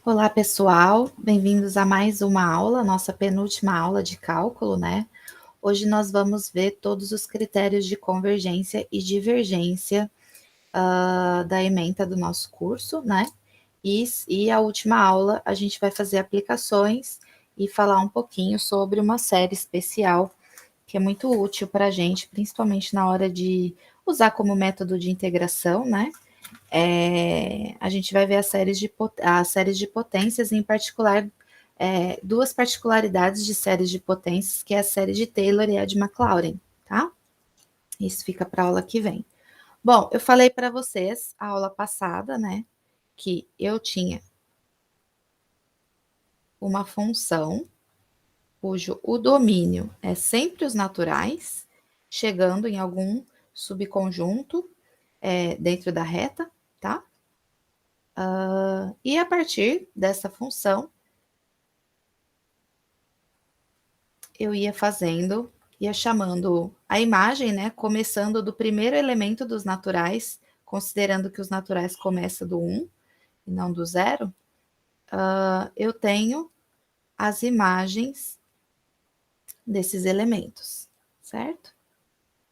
Olá, pessoal, bem-vindos a mais uma aula, nossa penúltima aula de cálculo, né? Hoje nós vamos ver todos os critérios de convergência e divergência da ementa do nosso curso, né? E a última aula a gente vai fazer aplicações e falar um pouquinho sobre uma série especial que é muito útil para a gente, principalmente na hora de usar como método de integração, né? A gente vai ver as séries de potências, em particular, duas particularidades de séries de potências, que é a série de Taylor e a de Maclaurin, tá? Isso fica para a aula que vem. Bom, eu falei para vocês, a aula passada, né, que eu tinha uma função cujo o domínio é sempre os naturais, chegando em algum subconjunto dentro da reta, tá? E a partir dessa função, eu ia chamando a imagem, né? Começando do primeiro elemento dos naturais, considerando que os naturais começam do 1 e não do 0, eu tenho as imagens desses elementos, certo?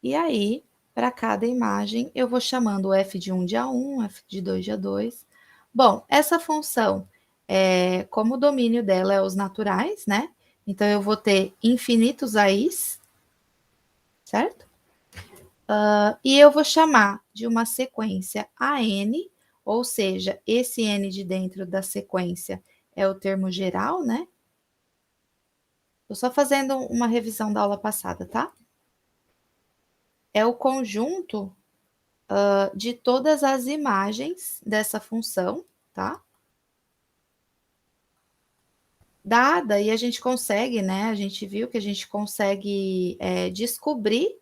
E aí, para cada imagem, eu vou chamando o f de 1 de A1, f de 2 de A2. Bom, essa função, como o domínio dela é os naturais, né? Então, eu vou ter infinitos AIs, certo? E eu vou chamar de uma sequência AN, ou seja, esse N de dentro da sequência é o termo geral, né? Estou só fazendo uma revisão da aula passada, tá? É o conjunto de todas as imagens dessa função, tá? Dada, e a gente consegue, né? A gente viu que a gente consegue descobrir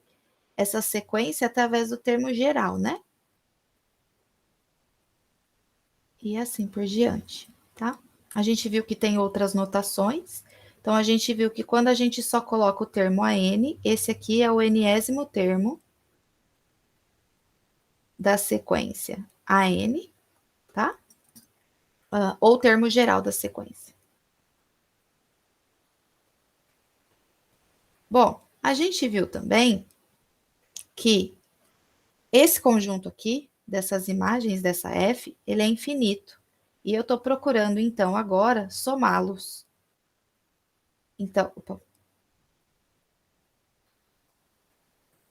essa sequência através do termo geral, né? E assim por diante, tá? A gente viu que tem outras notações. Então, a gente viu que quando a gente só coloca o termo AN, esse aqui é o enésimo termo da sequência AN, tá? Ou termo geral da sequência. Bom, a gente viu também que esse conjunto aqui, dessas imagens dessa F, ele é infinito. E eu estou procurando, então, agora, somá-los.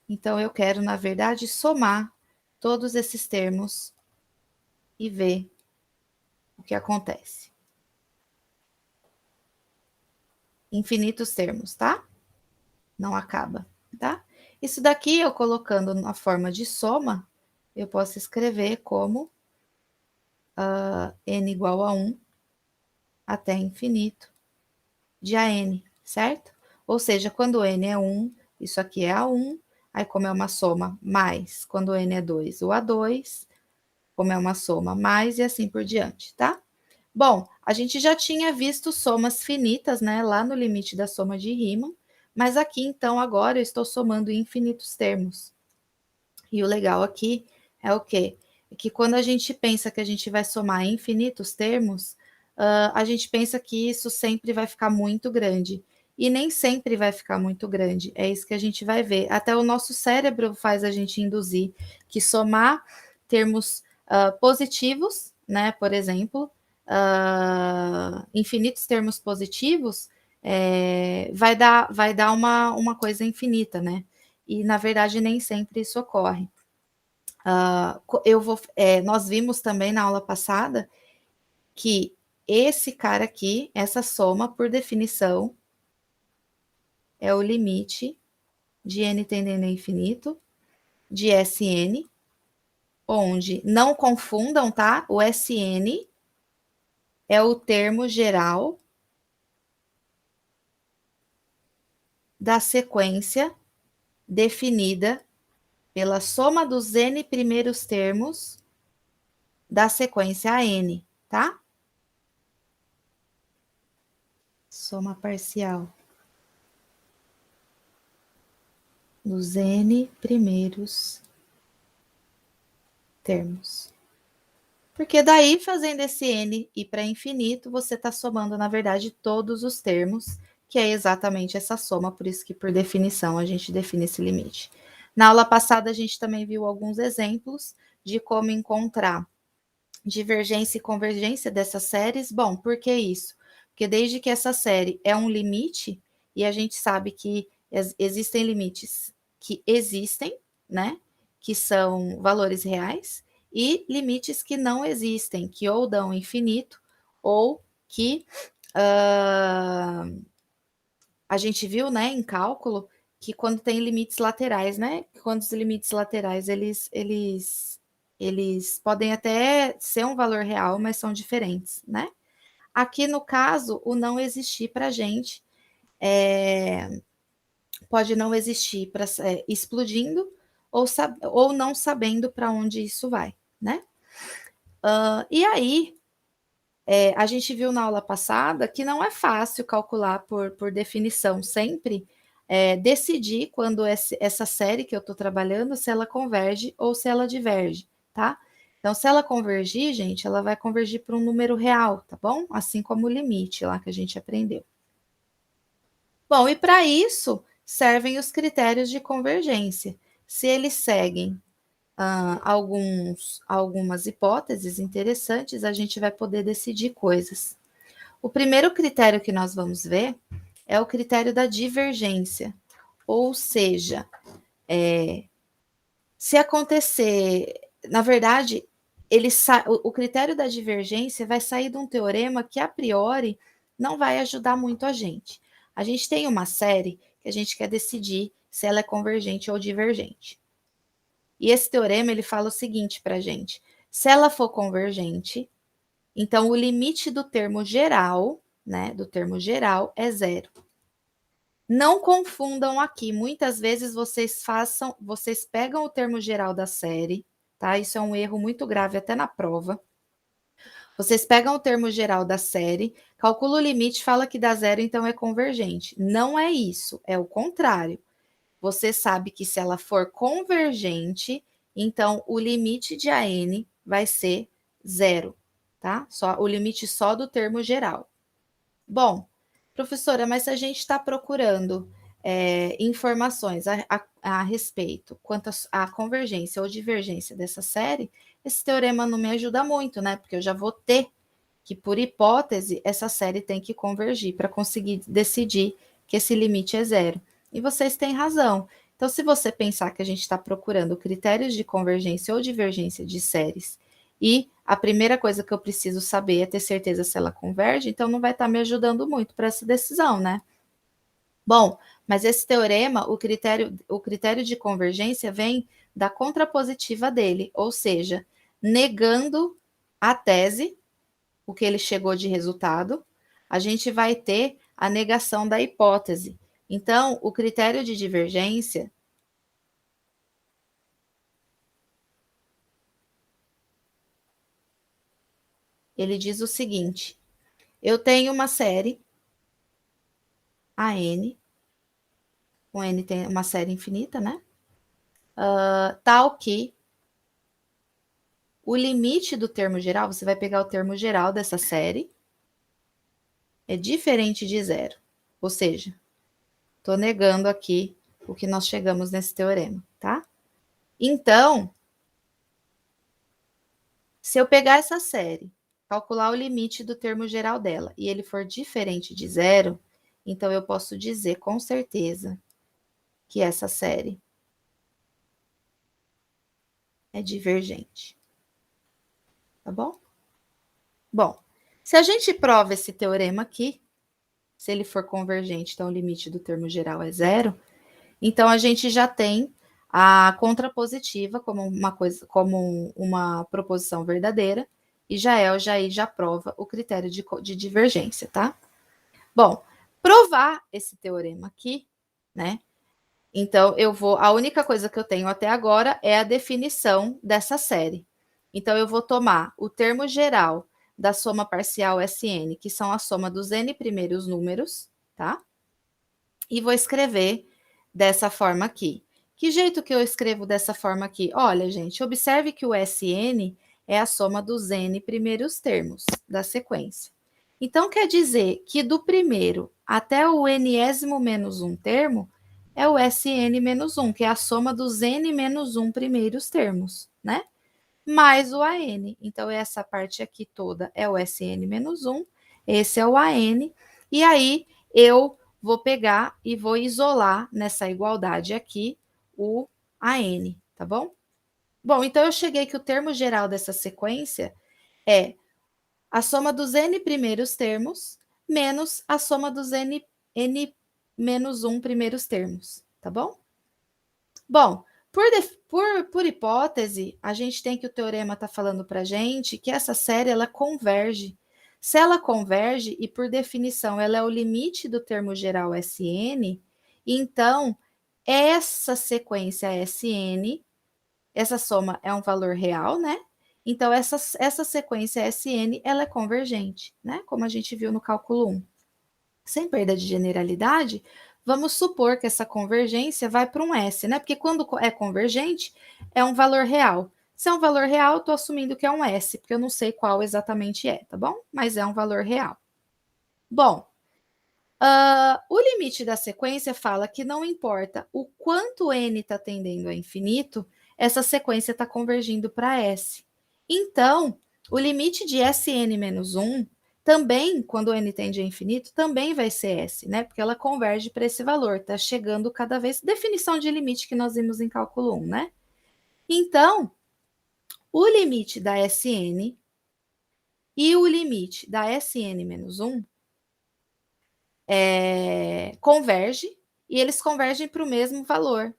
Então, eu quero, na verdade, somar todos esses termos e ver o que acontece. Infinitos termos, tá? Não acaba, tá? Isso daqui, eu colocando na forma de soma, eu posso escrever como n igual a 1 até infinito de AN, certo? Ou seja, quando n é 1, isso aqui é A1, aí como é uma soma mais, quando n é 2, o A2, como é uma soma mais e assim por diante, tá? Bom, a gente já tinha visto somas finitas, né, lá no limite da soma de Riemann, mas aqui, então, agora eu estou somando infinitos termos. E o legal aqui é o quê? É que quando a gente pensa que a gente vai somar infinitos termos, a gente pensa que isso sempre vai ficar muito grande. E nem sempre vai ficar muito grande. É isso que a gente vai ver. Até o nosso cérebro faz a gente induzir que somar termos positivos, né? Por exemplo, infinitos termos positivos, vai dar uma coisa infinita, né? E na verdade nem sempre isso ocorre. Nós vimos também na aula passada que esse cara aqui, essa soma, por definição, é o limite de n tendendo a infinito de Sn, onde não confundam, tá? O Sn é o termo geral da sequência definida pela soma dos n primeiros termos da sequência AN, tá? Soma parcial dos n primeiros termos. Porque daí, fazendo esse n ir para infinito, você está somando, na verdade, todos os termos, que é exatamente essa soma, por isso que, por definição, a gente define esse limite. Na aula passada, a gente também viu alguns exemplos de como encontrar divergência e convergência dessas séries. Bom, por que isso? Porque desde que essa série é um limite, e a gente sabe que existem limites que existem, né? Que são valores reais, e limites que não existem, que ou dão infinito, ou que a gente viu, né, em cálculo, que quando tem limites laterais, né? Quando os limites laterais eles podem até ser um valor real, mas são diferentes, né? Aqui no caso, o não existir para a gente pode não existir para explodindo ou não sabendo para onde isso vai, né? E aí, a gente viu na aula passada que não é fácil calcular por definição sempre, decidir quando essa série que eu estou trabalhando, se ela converge ou se ela diverge, tá? Então, se ela convergir, gente, ela vai convergir para um número real, tá bom? Assim como o limite lá que a gente aprendeu. Bom, e para isso servem os critérios de convergência. Se eles seguem algumas hipóteses interessantes, a gente vai poder decidir coisas. O primeiro critério que nós vamos ver é o critério da divergência, ou seja, se acontecer, na verdade, o critério da divergência vai sair de um teorema que a priori não vai ajudar muito a gente. A gente tem uma série que a gente quer decidir se ela é convergente ou divergente. E esse teorema ele fala o seguinte para a gente: se ela for convergente, então o limite do termo geral, né, do termo geral é zero. Não confundam aqui, muitas vezes vocês pegam o termo geral da série, tá? Isso é um erro muito grave até na prova. Vocês pegam o termo geral da série, calcula o limite, fala que dá zero, então é convergente. Não é isso, é o contrário. Você sabe que se ela for convergente, então o limite de AN vai ser zero, tá? Só o limite só do termo geral. Bom, professora, mas se a gente está procurando informações a respeito quanto à convergência ou divergência dessa série, esse teorema não me ajuda muito, né? Porque eu já vou ter que, por hipótese, essa série tem que convergir para conseguir decidir que esse limite é zero. E vocês têm razão. Então, se você pensar que a gente está procurando critérios de convergência ou divergência de séries e a primeira coisa que eu preciso saber é ter certeza se ela converge, então não vai estar me ajudando muito para essa decisão, né? Bom, mas esse teorema, o critério de convergência vem da contrapositiva dele, ou seja, negando a tese, o que ele chegou de resultado, a gente vai ter a negação da hipótese. Então, o critério de divergência ele diz o seguinte: eu tenho uma série AN, com N tem uma série infinita, né? Tal que o limite do termo geral, você vai pegar o termo geral dessa série, é diferente de zero. Ou seja, estou negando aqui o que nós chegamos nesse teorema, tá? Então, se eu pegar essa série, calcular o limite do termo geral dela, e ele for diferente de zero, então eu posso dizer com certeza que essa série é divergente. Tá bom? Bom, se a gente prova esse teorema aqui, se ele for convergente, então o limite do termo geral é zero, então a gente já tem a contrapositiva como uma proposição verdadeira, e já prova o critério de divergência, tá? Bom, provar esse teorema aqui, né? Então, a única coisa que eu tenho até agora é a definição dessa série. Então, eu vou tomar o termo geral da soma parcial Sn, que são a soma dos n primeiros números, tá? E vou escrever dessa forma aqui. Que jeito que eu escrevo dessa forma aqui? Olha, gente, observe que o Sn é a soma dos n primeiros termos da sequência. Então, quer dizer que do primeiro até o nésimo menos 1 termo é o Sn menos 1, que é a soma dos n menos 1 primeiros termos, né? Mais o AN. Então, essa parte aqui toda é o Sn menos 1, esse é o AN, e aí eu vou pegar e vou isolar nessa igualdade aqui o AN, tá bom? Bom, então eu cheguei que o termo geral dessa sequência é a soma dos n primeiros termos menos a soma dos n menos 1 primeiros termos, tá bom? Bom, por hipótese, a gente tem que o teorema está falando para a gente que essa série ela converge. Se ela converge, e por definição ela é o limite do termo geral Sn, então essa sequência Sn, essa soma é um valor real, né? Então essa sequência Sn ela é convergente, né? Como a gente viu no cálculo 1. Sem perda de generalidade, vamos supor que essa convergência vai para um S, né? Porque quando é convergente, é um valor real. Se é um valor real, estou assumindo que é um S, porque eu não sei qual exatamente é, tá bom? Mas é um valor real. Bom, o limite da sequência fala que não importa o quanto n está tendendo a infinito, essa sequência está convergindo para S. Então, o limite de Sn menos 1 também, quando n tende a infinito, também vai ser S, né? Porque ela converge para esse valor, está chegando cada vez. Definição de limite que nós vimos em cálculo 1, né? Então, o limite da Sn e o limite da Sn menos 1 converge e eles convergem para o mesmo valor.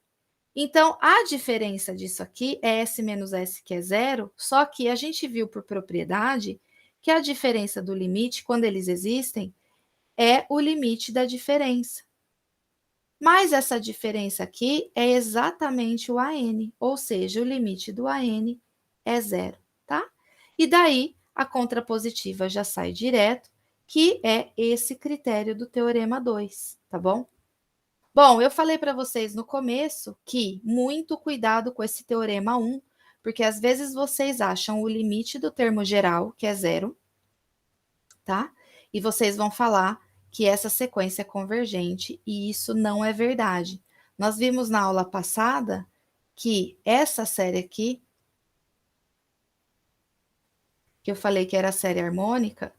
Então, a diferença disso aqui é S menos S, que é zero, só que a gente viu por propriedade que a diferença do limite, quando eles existem, é o limite da diferença. Mas essa diferença aqui é exatamente o AN, ou seja, o limite do AN é zero, tá? E daí, a contrapositiva já sai direto, que é esse critério do teorema 2, tá bom? Bom, eu falei para vocês no começo que muito cuidado com esse teorema 1, porque às vezes vocês acham o limite do termo geral, que é zero, tá? E vocês vão falar que essa sequência é convergente, e isso não é verdade. Nós vimos na aula passada que essa série aqui, que eu falei que era a série harmônica,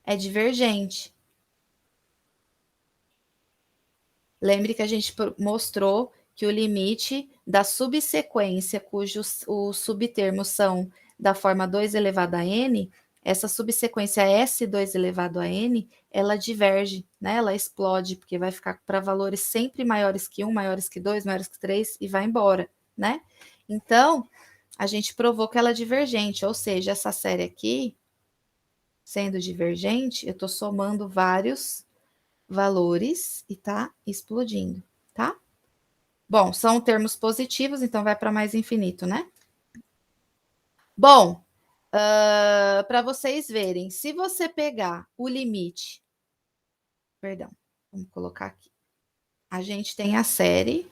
é divergente. Lembre que a gente mostrou que o limite da subsequência, cujos os subtermos são da forma 2 elevado a n, essa subsequência S2 elevado a n, ela diverge, né? Ela explode, porque vai ficar para valores sempre maiores que 1, maiores que 2, maiores que 3 e vai embora, né? Então, a gente provou que ela é divergente, ou seja, essa série aqui, sendo divergente, eu estou somando vários valores e tá explodindo, tá? Bom, são termos positivos, então vai para mais infinito, né? Bom, para vocês verem, se você pegar o limite, perdão, vamos colocar aqui. A gente tem a série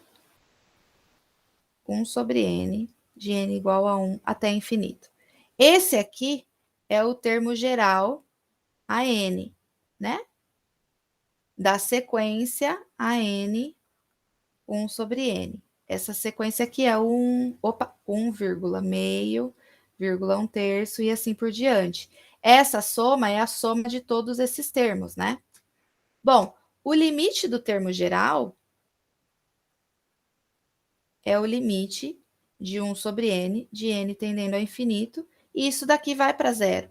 1 sobre n, de n igual a 1 até infinito. Esse aqui é o termo geral a n, né? Da sequência a n 1 sobre n. Essa sequência aqui é 1, meio, vírgula 1 terço e assim por diante. Essa soma é a soma de todos esses termos, né? Bom, o limite do termo geral é o limite de 1 sobre n, de n tendendo ao infinito, e isso daqui vai para zero,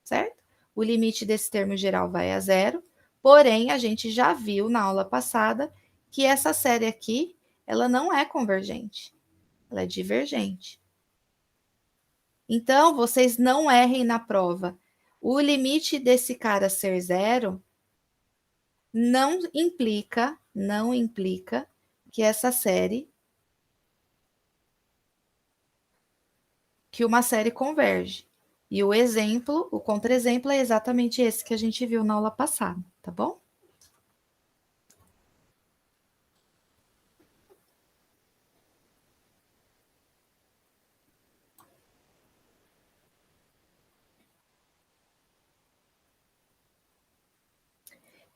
certo? O limite desse termo geral vai a zero, porém, a gente já viu na aula passada que essa série aqui, ela não é convergente, ela é divergente. Então, vocês não errem na prova. O limite desse cara ser zero não implica que essa série, que uma série converge. E o exemplo, o contra-exemplo é exatamente esse que a gente viu na aula passada, tá bom?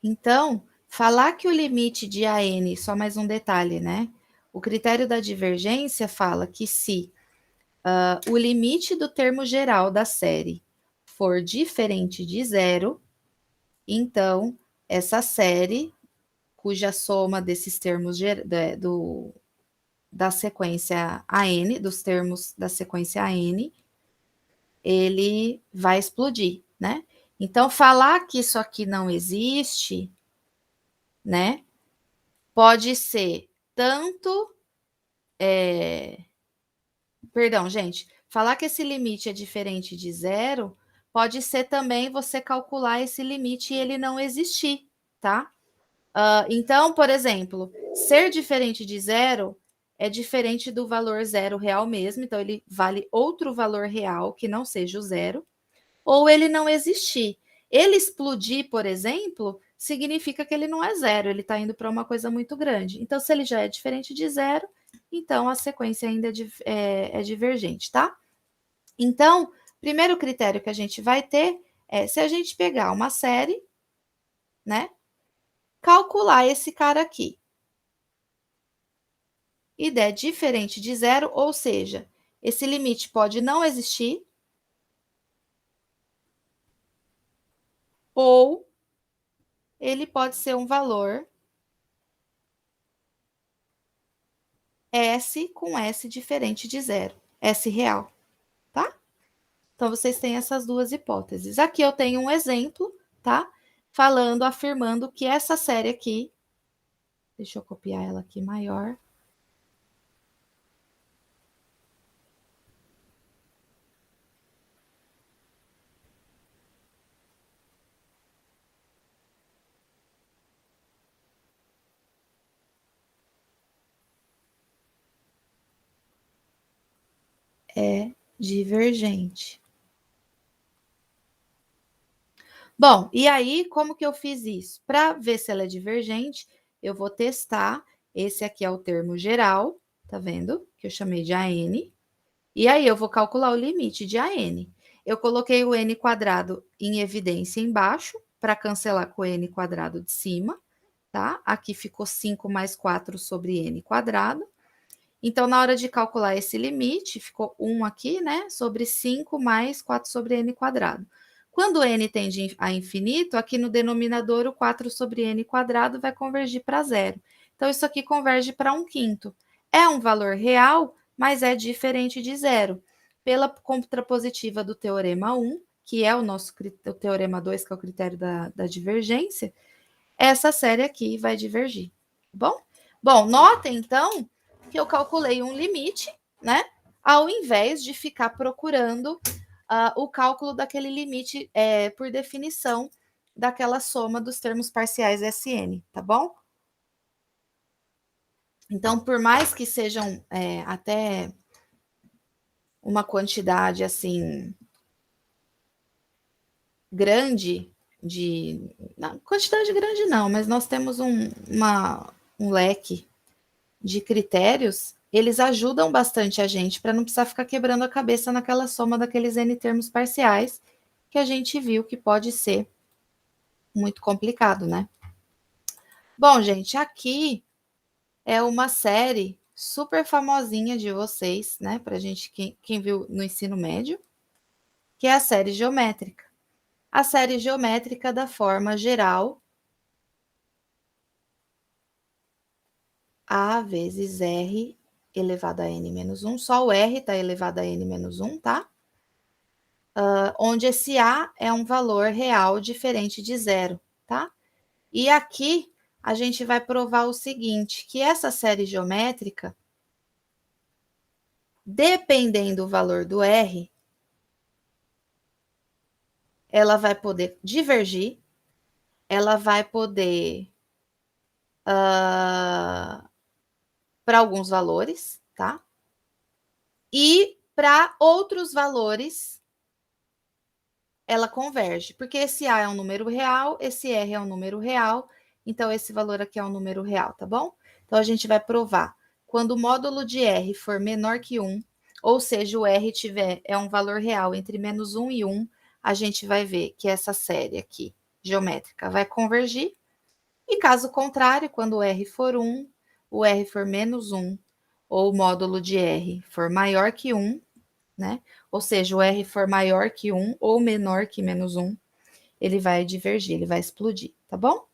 Então, falar que o limite de AN, só mais um detalhe, né? O critério da divergência fala que se o limite do termo geral da série for diferente de zero, então essa série, cuja soma desses termos da sequência AN, dos termos da sequência AN, ele vai explodir, né? Então, falar que isso aqui não existe, né? Pode ser tanto. Perdão, gente. Falar que esse limite é diferente de zero, pode ser também você calcular esse limite e ele não existir, tá? Então, por exemplo, ser diferente de zero é diferente do valor zero real mesmo, então ele vale outro valor real que não seja o zero, ou ele não existir. Ele explodir, por exemplo, significa que ele não é zero, ele está indo para uma coisa muito grande. Então, se ele já é diferente de zero, então a sequência ainda é divergente, tá? Então, primeiro critério que a gente vai ter é se a gente pegar uma série, né? Calcular esse cara aqui e der diferente de zero, ou seja, esse limite pode não existir, ou ele pode ser um valor S com S diferente de zero, S real, tá? Então, vocês têm essas duas hipóteses. Aqui eu tenho um exemplo, tá? Falando, afirmando que essa série aqui, deixa eu copiar ela aqui maior. É divergente. Bom, e aí, como que eu fiz isso? Para ver se ela é divergente, eu vou testar. Esse aqui é o termo geral, tá vendo? Que eu chamei de AN. E aí, eu vou calcular o limite de AN. Eu coloquei o N quadrado em evidência embaixo, para cancelar com o N quadrado de cima, tá? Aqui ficou 5 mais 4 sobre N quadrado. Então, na hora de calcular esse limite, ficou 1 aqui, né? Sobre 5 mais 4 sobre n quadrado. Quando n tende a infinito, aqui no denominador, o 4 sobre n quadrado vai convergir para zero. Então, isso aqui converge para 1/5. É um valor real, mas é diferente de zero. Pela contrapositiva do teorema 1, que é o teorema 2, que é o critério da divergência, essa série aqui vai divergir. Tá bom? Bom, notem, então, que eu calculei um limite, né? Ao invés de ficar procurando o cálculo daquele limite, por definição, daquela soma dos termos parciais SN, tá bom? Então, por mais que sejam até uma quantidade assim grande de. Não, quantidade grande não, mas nós temos um leque de critérios, eles ajudam bastante a gente para não precisar ficar quebrando a cabeça naquela soma daqueles N termos parciais que a gente viu que pode ser muito complicado, né? Bom, gente, aqui é uma série super famosinha de vocês, né? Para gente, quem viu no ensino médio, que é a série geométrica. A série geométrica da forma geral A vezes R elevado a N menos 1, só o R está elevado a N menos 1, tá? Onde esse A é um valor real diferente de zero, tá? E aqui a gente vai provar o seguinte, que essa série geométrica, dependendo do valor do R, ela vai poder divergir, ela vai poder para alguns valores, tá? E para outros valores ela converge, porque esse A é um número real, esse R é um número real, então esse valor aqui é um número real, tá bom? Então a gente vai provar. Quando o módulo de R for menor que 1, ou seja, o R é um valor real entre menos 1 e 1, a gente vai ver que essa série aqui, geométrica, vai convergir. E caso contrário, quando o R for 1, o R for menos 1, ou o módulo de R for maior que 1, né? Ou seja, o R for maior que 1 ou menor que menos 1, ele vai divergir, ele vai explodir, tá bom?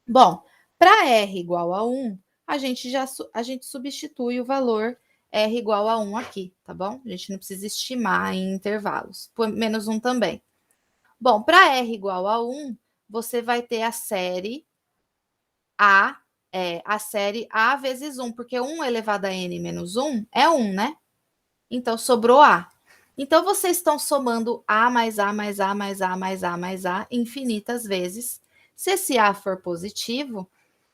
Bom, para R igual a 1, a gente substitui o valor R igual a 1 aqui, tá bom? A gente não precisa estimar em intervalos. Menos 1 também. Bom, para R igual a 1, você vai ter a série A vezes 1, porque 1 elevado a N menos 1 é 1, né? Então, sobrou A. Então, vocês estão somando A mais A mais A mais A mais A mais A infinitas vezes. Se esse A for positivo,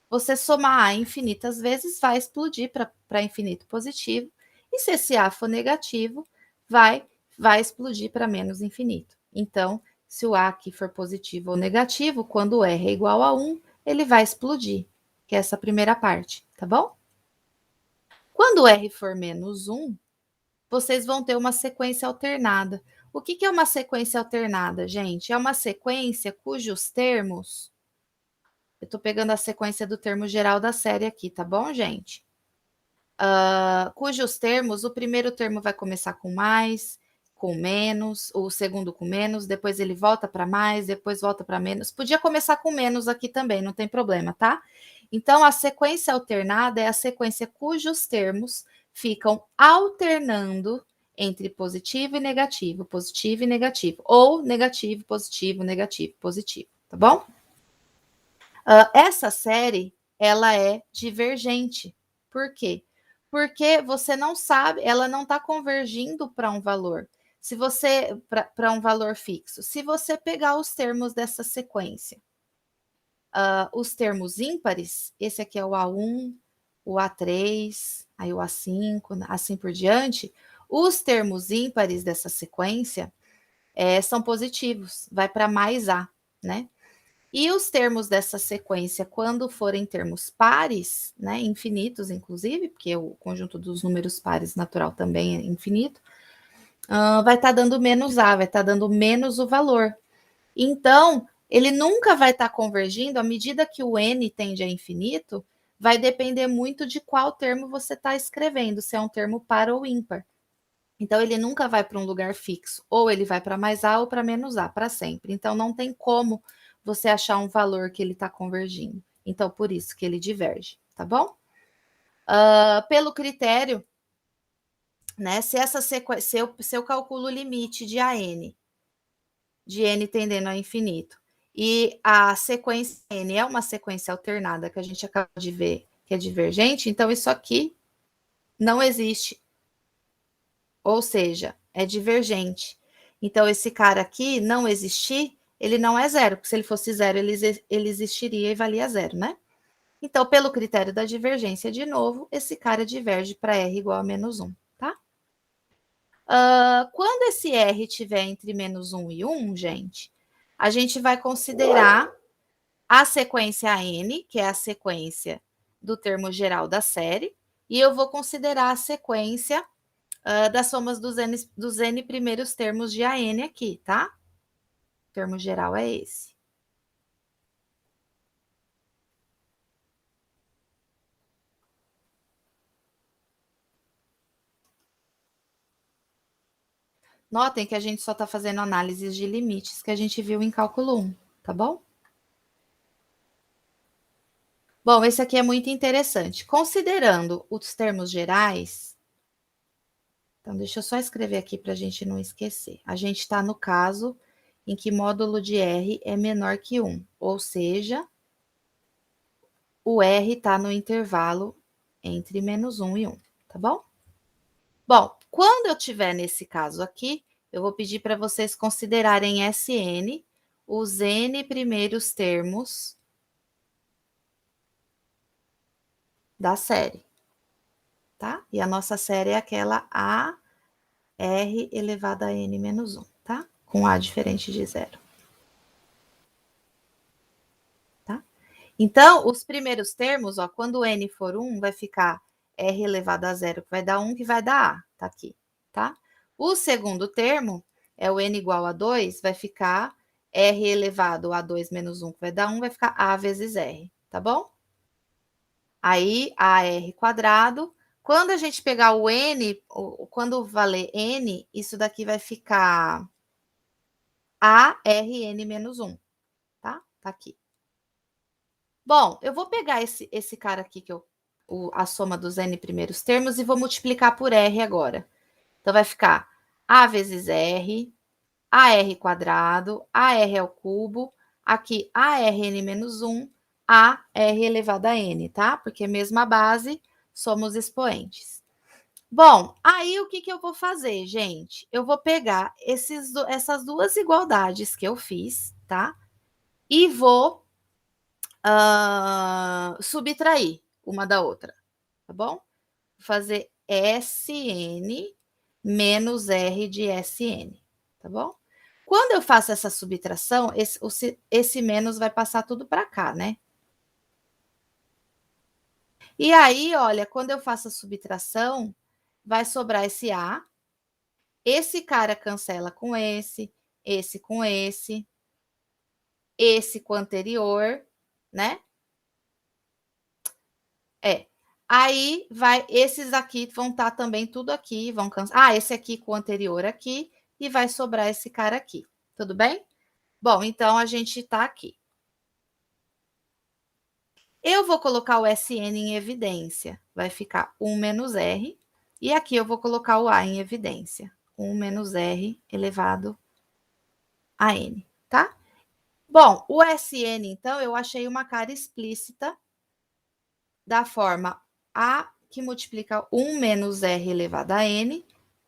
você somar A infinitas vezes vai explodir para infinito positivo. E se esse A for negativo, vai explodir para menos infinito. Então, se o A aqui for positivo ou negativo, quando o R é igual a 1, ele vai explodir, que é essa primeira parte, tá bom? Quando o R for menos 1, vocês vão ter uma sequência alternada. O que é uma sequência alternada, gente? É uma sequência cujos termos... Eu estou pegando a sequência do termo geral da série aqui, tá bom, gente? Cujos termos, o primeiro termo vai começar com mais, com menos, o segundo com menos, depois ele volta para mais, depois volta para menos. Podia começar com menos aqui também, não tem problema, tá? Então, a sequência alternada é a sequência cujos termos ficam alternando entre positivo e negativo, ou negativo, positivo, positivo, tá bom? Essa série, ela é divergente. Por quê? Porque você não sabe, ela não está convergindo para um valor. Se você para um valor fixo, se você pegar os termos dessa sequência, os termos ímpares, esse aqui é o A1, o A3, aí o A5, assim por diante, os termos ímpares dessa sequência são positivos, vai para mais A, né? E os termos dessa sequência, quando forem termos pares, né, infinitos, inclusive, porque o conjunto dos números pares natural também é infinito, vai estar dando menos A, vai estar dando menos o valor. Então, ele nunca vai estar convergindo, à medida que o N tende a infinito, vai depender muito de qual termo você está escrevendo, se é um termo par ou ímpar. Então, ele nunca vai para um lugar fixo, ou ele vai para mais A ou para menos A, para sempre. Então, não tem como você achar um valor que ele está convergindo. Então, por isso que ele diverge, tá bom? Pelo critério, né? Se essa sequência, se eu calculo o limite de AN, de N tendendo a infinito, e a sequência N é uma sequência alternada que a gente acaba de ver que é divergente, então isso aqui não existe. Ou seja, é divergente. Então, esse cara aqui não existir, ele não é zero, porque se ele fosse zero, ele existiria e valia zero, né? Então, pelo critério da divergência, de novo, esse cara diverge para R igual a menos 1, tá? Quando esse R estiver entre menos 1 e 1, gente, a gente vai considerar a sequência N, que é a sequência do termo geral da série, e eu vou considerar a sequência das somas dos N primeiros termos de AN aqui, tá? O termo geral é esse. Notem que a gente só está fazendo análises de limites que a gente viu em cálculo 1, tá bom? Bom, esse aqui é muito interessante. Considerando os termos gerais, então deixa eu só escrever aqui para a gente não esquecer. A gente está no caso em que módulo de R é menor que 1, ou seja, o R está no intervalo entre menos 1 e 1, tá bom? Bom, quando eu tiver nesse caso aqui, eu vou pedir para vocês considerarem SN os N primeiros termos da série, tá? E a nossa série é aquela AR elevado a N menos 1, tá? Com A diferente de zero. Tá? Então, os primeiros termos, ó, quando N for 1, vai ficar R elevado a zero, que vai dar 1, que vai dar A, tá aqui, tá? O segundo termo é o N igual a 2, vai ficar R elevado a 2 menos 1, que vai dar 1, vai ficar A vezes R. tá bom? Aí, AR². Quando a gente pegar o N, quando valer N, isso daqui vai ficar ARN-1, tá? Tá aqui. Bom, eu vou pegar esse cara aqui, a soma dos N primeiros termos, e vou multiplicar por R agora. Então, vai ficar A vezes R, AR², AR ao cubo, aqui ARN-1, AR elevado a N, tá? Porque é mesma base, somos expoentes. Bom, aí o que eu vou fazer, gente? Eu vou pegar essas duas igualdades que eu fiz, tá? E vou subtrair uma da outra, tá bom? Vou fazer SN menos R de SN, tá bom? Quando eu faço essa subtração, esse menos vai passar tudo para cá, né? E aí, olha, quando eu faço a subtração, vai sobrar esse cara cancela com esse com esse com o anterior, né? Aí esses aqui vão estar também tudo aqui, vão cancelar. Esse aqui com o anterior aqui, e vai sobrar esse cara aqui. Tudo bem? Bom, então a gente está aqui. Eu vou colocar o SN em evidência. Vai ficar 1 menos R. E aqui eu vou colocar o A em evidência. 1 menos R elevado a N, tá? Bom, o SN, então, eu achei uma cara explícita da forma A que multiplica 1 menos R elevado a N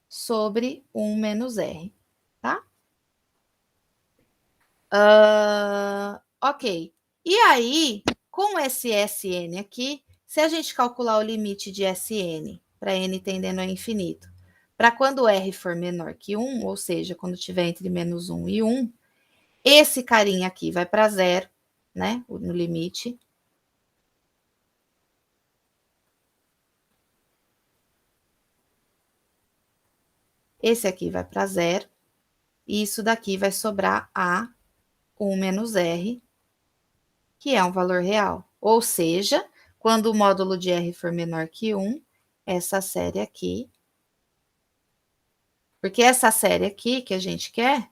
sobre 1 menos R, tá? Ok. E aí, com esse SN aqui, se a gente calcular o limite de SN para N tendendo ao infinito, para quando R for menor que 1, ou seja, quando tiver entre menos 1 e 1, esse carinha aqui vai para zero, né? No limite. Esse aqui vai para zero. E isso daqui vai sobrar a 1 menos R, que é um valor real. Ou seja, quando o módulo de R for menor que 1, essa série aqui, porque essa série aqui que a gente quer,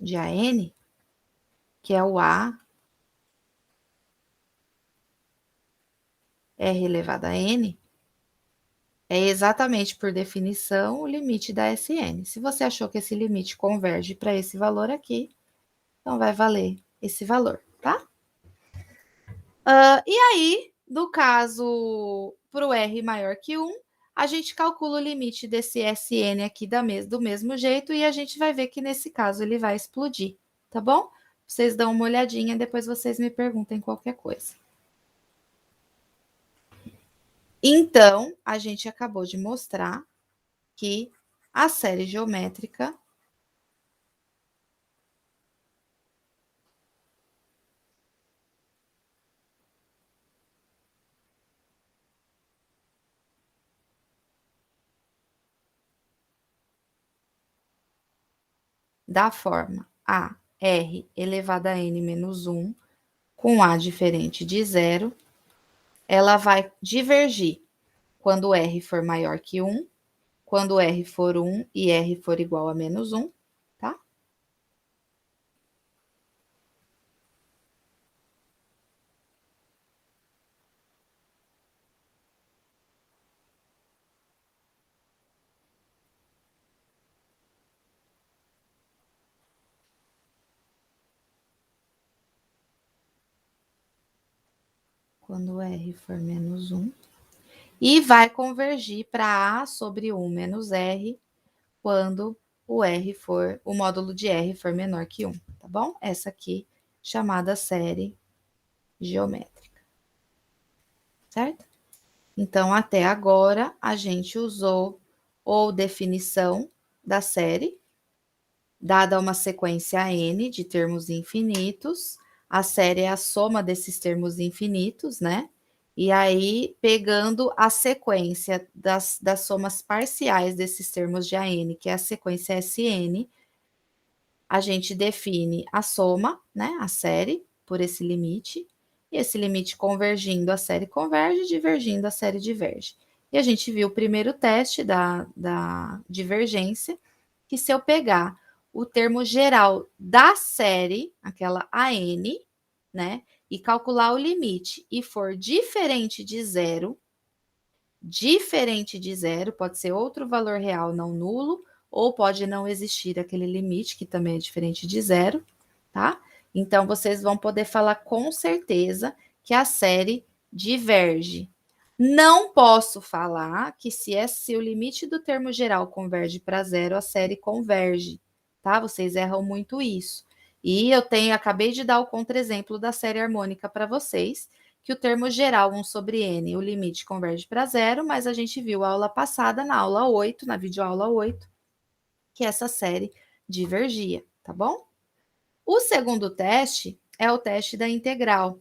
de AN, que é o A, R elevado a N, é exatamente por definição o limite da SN. Se você achou que esse limite converge para esse valor aqui, então vai valer esse valor, tá? E aí, no caso, para o R maior que 1, a gente calcula o limite desse SN aqui do mesmo jeito e a gente vai ver que nesse caso ele vai explodir, tá bom? Vocês dão uma olhadinha, depois vocês me perguntem qualquer coisa. Então, a gente acabou de mostrar que a série geométrica da forma A, R elevado a N menos 1, com A diferente de zero, ela vai divergir quando R for maior que 1, quando R for 1 e R for igual a menos 1, tá? Quando R for menos 1. E vai convergir para A sobre 1 menos R, quando o módulo de R for menor que 1, tá bom? Essa aqui, chamada série geométrica, certo? Então, até agora, a gente usou ou definição da série, dada uma sequência N de termos infinitos, a série é a soma desses termos infinitos, né? E aí, pegando a sequência das somas parciais desses termos de AN, que é a sequência SN, a gente define a soma, né? A série, por esse limite, E esse limite convergindo, a série converge, divergindo, a série diverge. E a gente viu o primeiro teste da divergência, que se eu pegar o termo geral da série, aquela AN, né, e calcular o limite e for diferente de zero, pode ser outro valor real não nulo, ou pode não existir aquele limite, que também é diferente de zero, tá? Então, vocês vão poder falar com certeza que a série diverge. Não posso falar que se o limite do termo geral converge para zero, a série converge, tá? Vocês erram muito isso. E acabei de dar o contra-exemplo da série harmônica para vocês, que o termo geral 1 sobre n, o limite converge para zero, mas a gente viu a aula passada, na aula 8, na videoaula 8, que essa série divergia, tá bom? O segundo teste é o teste da integral.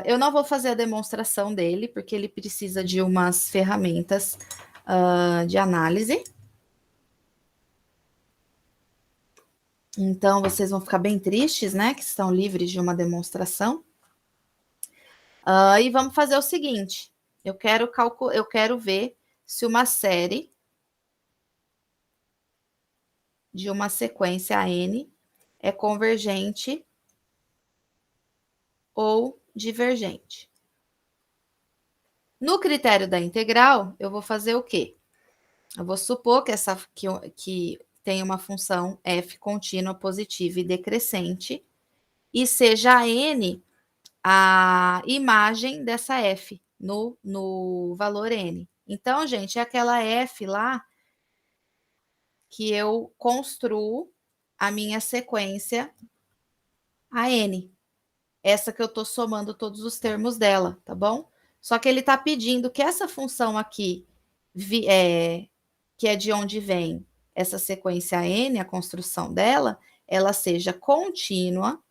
Eu não vou fazer a demonstração dele, porque ele precisa de umas ferramentas de análise. Então, vocês vão ficar bem tristes, né? Que estão livres de uma demonstração. E vamos fazer o seguinte: eu quero ver se uma série de uma sequência n é convergente ou divergente. No critério da integral, eu vou fazer o quê? Eu vou supor que tem uma função f contínua positiva e decrescente e seja n a imagem dessa f no valor n. Então, gente, é aquela f lá que eu construo a minha sequência a n. Essa que eu estou somando todos os termos dela, tá bom? Só que ele está pedindo que essa função aqui, que é de onde vem essa sequência n, a construção dela, ela seja contínua,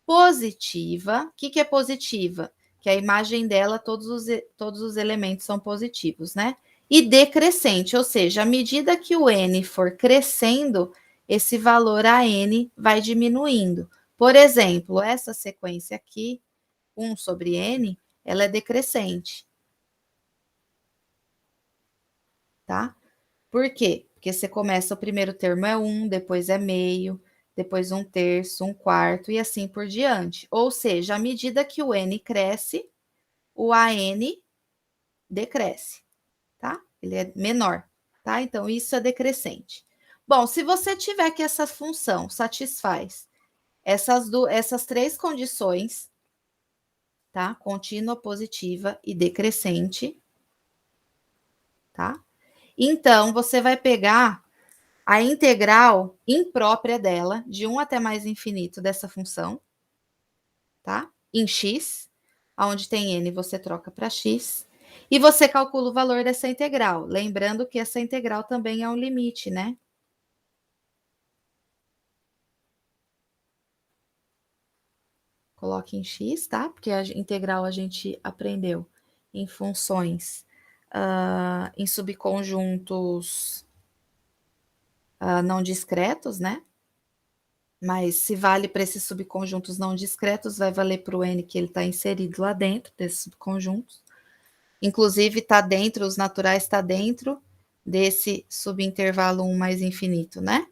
positiva. O que é positiva? Que a imagem dela, todos os elementos são positivos, né? E decrescente, ou seja, à medida que o n for crescendo, esse valor a n vai diminuindo. Por exemplo, essa sequência aqui, 1 sobre n, ela é decrescente. Tá? Por quê? Porque você começa, o primeiro termo é 1, depois é meio, depois 1/3, 1/4 e assim por diante. Ou seja, à medida que o n cresce, o AN decresce, tá? Ele é menor, tá? Então, isso é decrescente. Bom, se você tiver que essa função satisfaz essas três condições, tá? Contínua, positiva e decrescente, tá? Então, você vai pegar a integral imprópria dela, de 1 até mais infinito dessa função, tá? Em x, onde tem n, você troca para x, e você calcula o valor dessa integral. Lembrando que essa integral também é um limite, né? Coloque em x, tá? Porque a integral a gente aprendeu em funções, em subconjuntos não discretos, né? Mas se vale para esses subconjuntos não discretos, vai valer para o n que ele está inserido lá dentro desses subconjuntos. Inclusive, está dentro, os naturais está dentro desse subintervalo 1 mais infinito, né?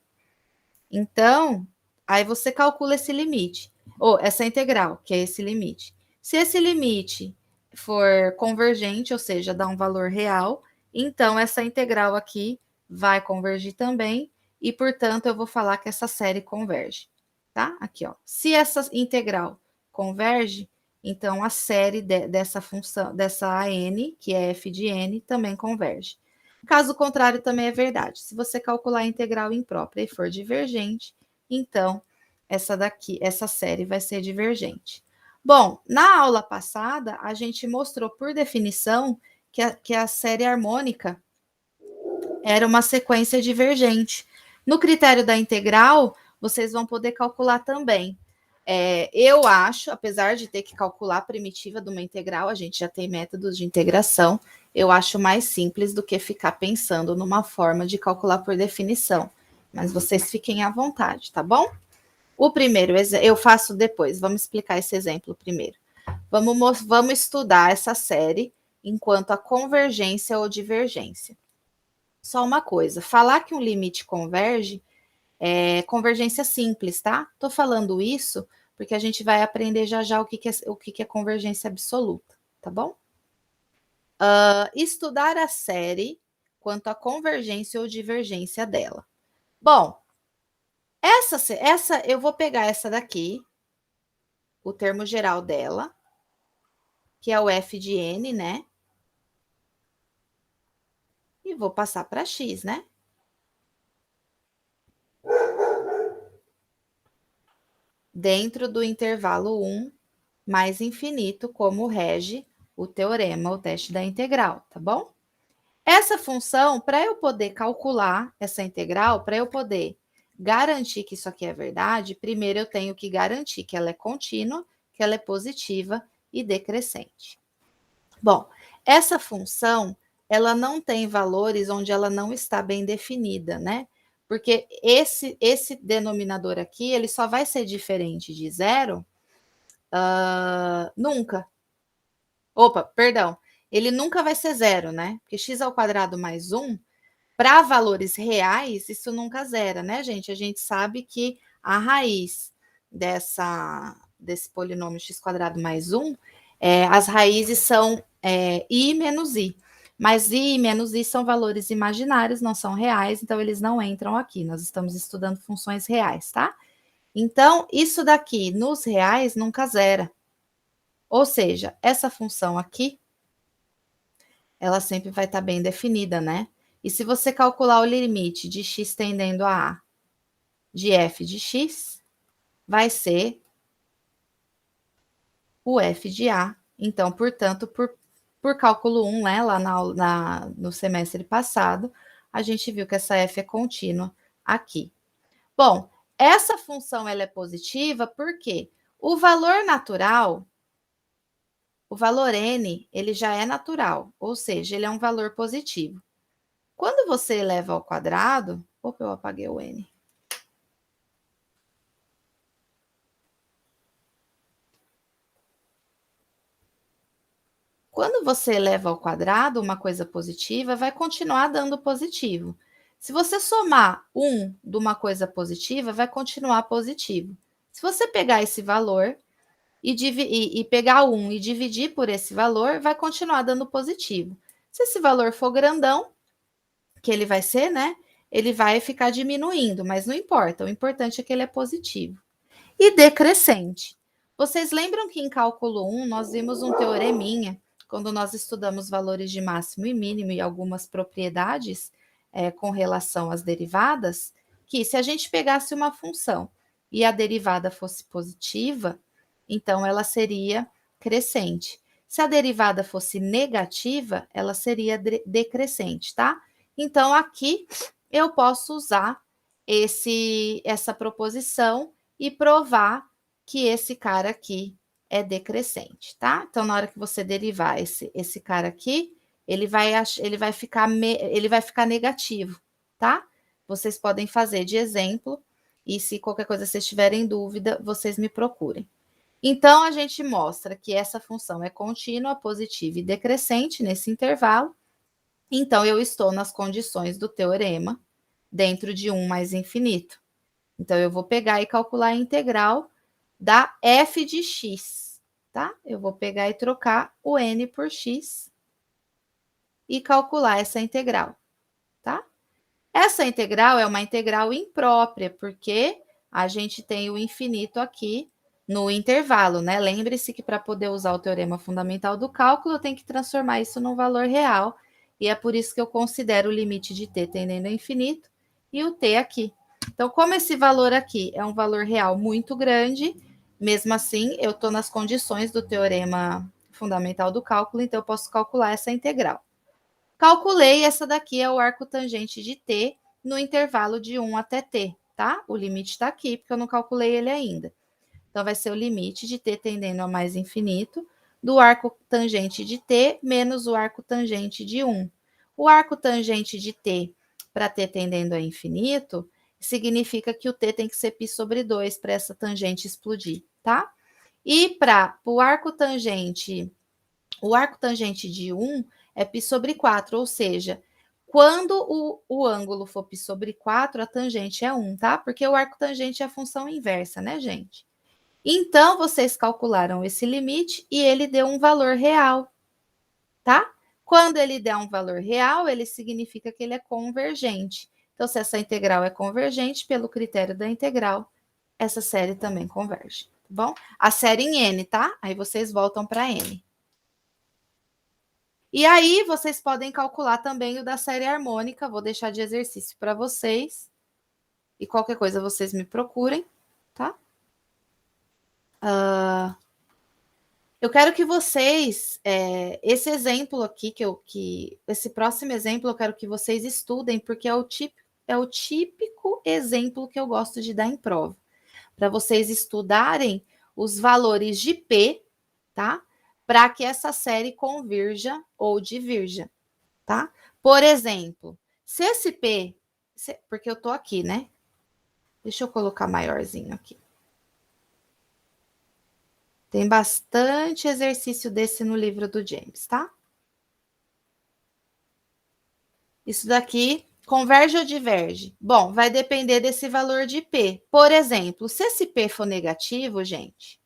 Então, aí você calcula esse limite, ou essa integral, que é esse limite. Se esse limite for convergente, ou seja, dá um valor real, então essa integral aqui vai convergir também, e, portanto, eu vou falar que essa série converge, tá? Aqui, ó. Se essa integral converge, então a série dessa função, dessa AN, que é f de n, também converge. Caso contrário, também é verdade. Se você calcular a integral imprópria e for divergente, então essa série vai ser divergente. Bom, na aula passada, a gente mostrou por definição que a série harmônica era uma sequência divergente. No critério da integral, vocês vão poder calcular também. Eu acho, apesar de ter que calcular a primitiva de uma integral, a gente já tem métodos de integração, eu acho mais simples do que ficar pensando numa forma de calcular por definição. Mas vocês fiquem à vontade, tá bom? O primeiro, eu faço depois, vamos explicar esse exemplo primeiro. Vamos estudar essa série enquanto a convergência ou divergência. Só uma coisa, falar que um limite converge é convergência simples, tá? Tô falando isso porque a gente vai aprender já já o que é convergência absoluta, tá bom? Estudar a série quanto à convergência ou divergência dela. Bom, essa eu vou pegar essa daqui, o termo geral dela, que é o f de n, né? E vou passar para x, né? Dentro do intervalo 1 mais infinito, como rege o teorema, o teste da integral, tá bom? Essa função, para eu poder calcular essa integral, para eu poder garantir que isso aqui é verdade, primeiro eu tenho que garantir que ela é contínua, que ela é positiva e decrescente. Bom, essa função, ela não tem valores onde ela não está bem definida, né? Porque esse denominador aqui, ele só vai ser diferente de zero nunca. Opa, perdão. Ele nunca vai ser zero, né? Porque x ao quadrado mais 1, para valores reais, isso nunca zera, né, gente? A gente sabe que a raiz desse polinômio x quadrado mais 1, as raízes são i menos i. Mas i e menos i são valores imaginários, não são reais, então eles não entram aqui. Nós estamos estudando funções reais, tá? Então, isso daqui, nos reais, nunca zera. Ou seja, essa função aqui, ela sempre vai estar bem definida, né? E se você calcular o limite de x tendendo a A de f de x, vai ser o f de A. Então, portanto, por cálculo 1, né, lá no semestre passado, a gente viu que essa f é contínua aqui. Bom, essa função ela é positiva porque o valor natural, o valor n, ele já é natural, ou seja, ele é um valor positivo. Quando você eleva ao quadrado, opa, eu apaguei o n. Quando você eleva ao quadrado uma coisa positiva, vai continuar dando positivo. Se você somar 1 de uma coisa positiva, vai continuar positivo. Se você pegar esse valor e pegar 1 e dividir por esse valor, vai continuar dando positivo. Se esse valor for grandão, que ele vai ser, né? Ele vai ficar diminuindo, mas não importa. O importante é que ele é positivo. E decrescente. Vocês lembram que em cálculo 1 nós vimos um teoreminha, quando nós estudamos valores de máximo e mínimo e algumas propriedades com relação às derivadas, que se a gente pegasse uma função e a derivada fosse positiva, então ela seria crescente. Se a derivada fosse negativa, ela seria decrescente, tá? Então aqui eu posso usar essa proposição e provar que esse cara aqui é decrescente, tá? Então, na hora que você derivar esse cara aqui, ele vai ficar negativo, tá? Vocês podem fazer de exemplo, e se qualquer coisa vocês tiverem dúvida, vocês me procurem. Então, a gente mostra que essa função é contínua, positiva e decrescente nesse intervalo. Então, eu estou nas condições do teorema dentro de 1 mais infinito. Então, eu vou pegar e calcular a integral da f de x, tá? Eu vou pegar e trocar o n por x e calcular essa integral, tá? Essa integral é uma integral imprópria, porque a gente tem o infinito aqui no intervalo, né? Lembre-se que para poder usar o teorema fundamental do cálculo, eu tenho que transformar isso num valor real, e é por isso que eu considero o limite de t tendendo a infinito e o t aqui. Então, como esse valor aqui é um valor real muito grande, mesmo assim, eu estou nas condições do teorema fundamental do cálculo, então eu posso calcular essa integral. Calculei, essa daqui é o arco tangente de t no intervalo de 1 até t, tá? O limite está aqui, porque eu não calculei ele ainda. Então, vai ser o limite de t tendendo a mais infinito do arco tangente de t menos o arco tangente de 1. O arco tangente de t para t tendendo a infinito significa que o t tem que ser π sobre 2 para essa tangente explodir, tá? E para o arco tangente de 1 é π sobre 4, ou seja, quando o ângulo for π sobre 4, a tangente é 1, tá? Porque o arco tangente é a função inversa, né, gente? Então, vocês calcularam esse limite e ele deu um valor real, tá? Quando ele der um valor real, ele significa que ele é convergente. Então, se essa integral é convergente, pelo critério da integral, essa série também converge, tá bom? A série em N, tá? Aí vocês voltam para N. E aí, vocês podem calcular também o da série harmônica. Vou deixar de exercício para vocês. E qualquer coisa, vocês me procurem, tá? Eu quero que vocês, esse exemplo aqui, esse próximo exemplo, eu quero que vocês estudem, porque é o típico exemplo que eu gosto de dar em prova. Para vocês estudarem os valores de P, tá? Para que essa série convirja ou divirja, tá? Por exemplo, se esse P, porque eu tô aqui, né? Deixa eu colocar maiorzinho aqui. Tem bastante exercício desse no livro do James, tá? Isso daqui converge ou diverge? Bom, vai depender desse valor de P. Por exemplo, se esse P for negativo, gente,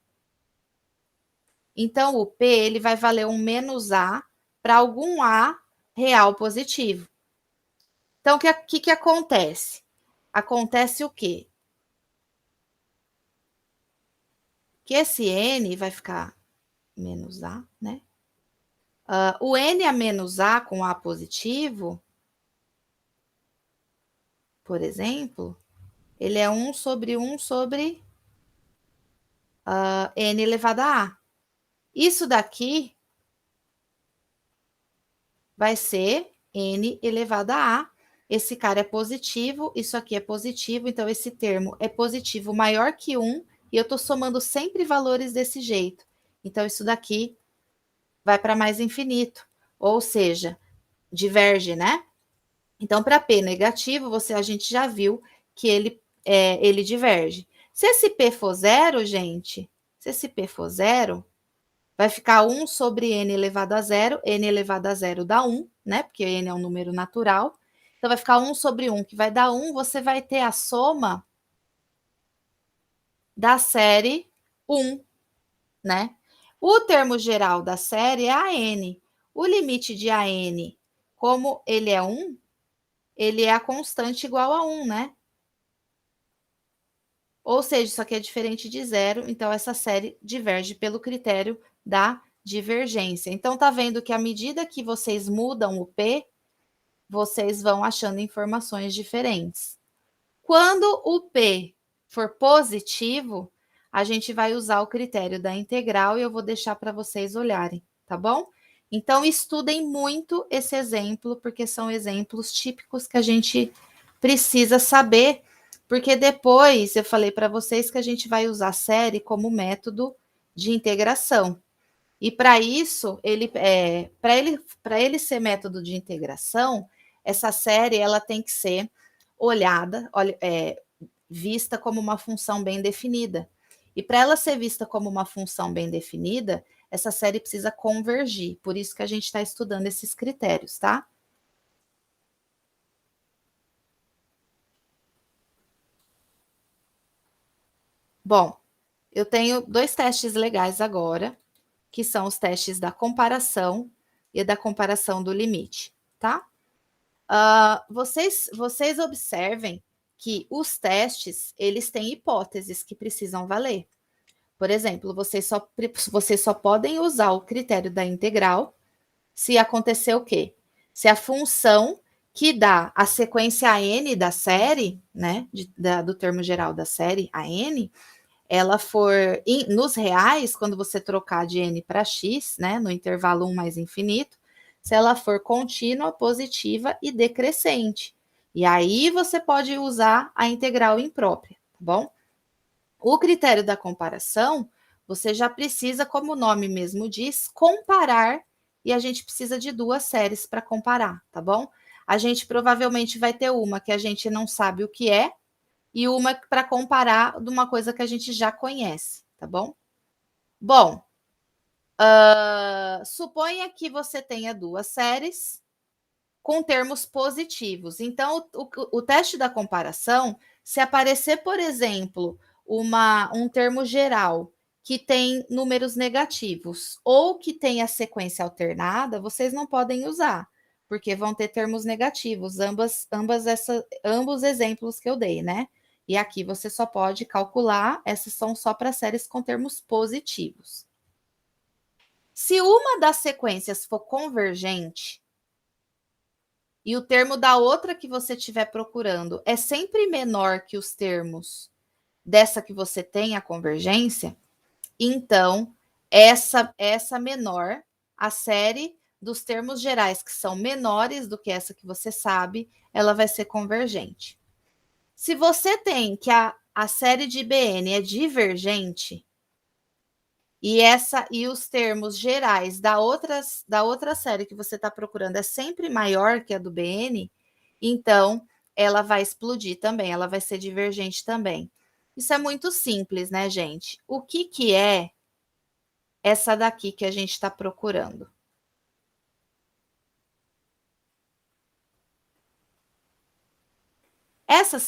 então o P ele vai valer um menos A para algum A real positivo. Então, o que acontece? Acontece o quê? Que esse N vai ficar menos A, né? O N a menos A com A positivo, por exemplo, ele é 1 sobre 1 sobre N elevado a A. Isso daqui vai ser N elevado a A. Esse cara é positivo, isso aqui é positivo, então esse termo é positivo maior que 1, e eu estou somando sempre valores desse jeito. Então, isso daqui vai para mais infinito, ou seja, diverge, né? Então, para P negativo, a gente já viu que ele diverge. Se esse P for zero, gente, se esse P for zero, vai ficar 1 sobre N elevado a zero. N elevado a zero dá 1, né? Porque N é um número natural. Então, vai ficar 1 sobre 1, que vai dar 1. Você vai ter a soma da série 1, né? O termo geral da série é AN. O limite de AN, como ele é 1, ele é a constante igual a 1, né? Ou seja, isso aqui é diferente de zero, então essa série diverge pelo critério da divergência. Então, tá vendo que à medida que vocês mudam o P, vocês vão achando informações diferentes. Quando o P for positivo, a gente vai usar o critério da integral e eu vou deixar para vocês olharem, tá bom? Então, estudem muito esse exemplo, porque são exemplos típicos que a gente precisa saber, porque depois eu falei para vocês que a gente vai usar a série como método de integração. E para isso, para ele ser método de integração, essa série ela tem que ser olhada, vista como uma função bem definida. E para ela ser vista como uma função bem definida, essa série precisa convergir. Por isso que a gente está estudando esses critérios, tá? Bom, eu tenho 2 testes legais agora, que são os testes da comparação e da comparação do limite, tá? Vocês observem que os testes, eles têm hipóteses que precisam valer. Por exemplo, vocês só podem usar o critério da integral se acontecer o quê? Se a função que dá a sequência n da série, né, do termo geral da série, a n, ela for nos reais, quando você trocar de n para x, né, no intervalo 1 mais infinito, se ela for contínua, positiva e decrescente. E aí você pode usar a integral imprópria, tá bom? O critério da comparação, você já precisa, como o nome mesmo diz, comparar, e a gente precisa de 2 séries para comparar, tá bom? A gente provavelmente vai ter uma que a gente não sabe o que é, e uma para comparar de uma coisa que a gente já conhece, tá bom? Bom, suponha que você tenha duas séries com termos positivos. Então, o teste da comparação, se aparecer, por exemplo, um termo geral que tem números negativos ou que tem a sequência alternada, vocês não podem usar, porque vão ter termos negativos, ambos exemplos que eu dei, né? E aqui você só pode calcular, essas são só para séries com termos positivos. Se uma das sequências for convergente, e o termo da outra que você estiver procurando é sempre menor que os termos dessa que você tem a convergência, então essa menor, a série dos termos gerais que são menores do que essa que você sabe, ela vai ser convergente. Se você tem que a série de BN é divergente, e os termos gerais da outra série que você está procurando é sempre maior que a do BN, então ela vai explodir também, ela vai ser divergente também. Isso é muito simples, né, gente? O que é essa daqui que a gente está procurando? Essa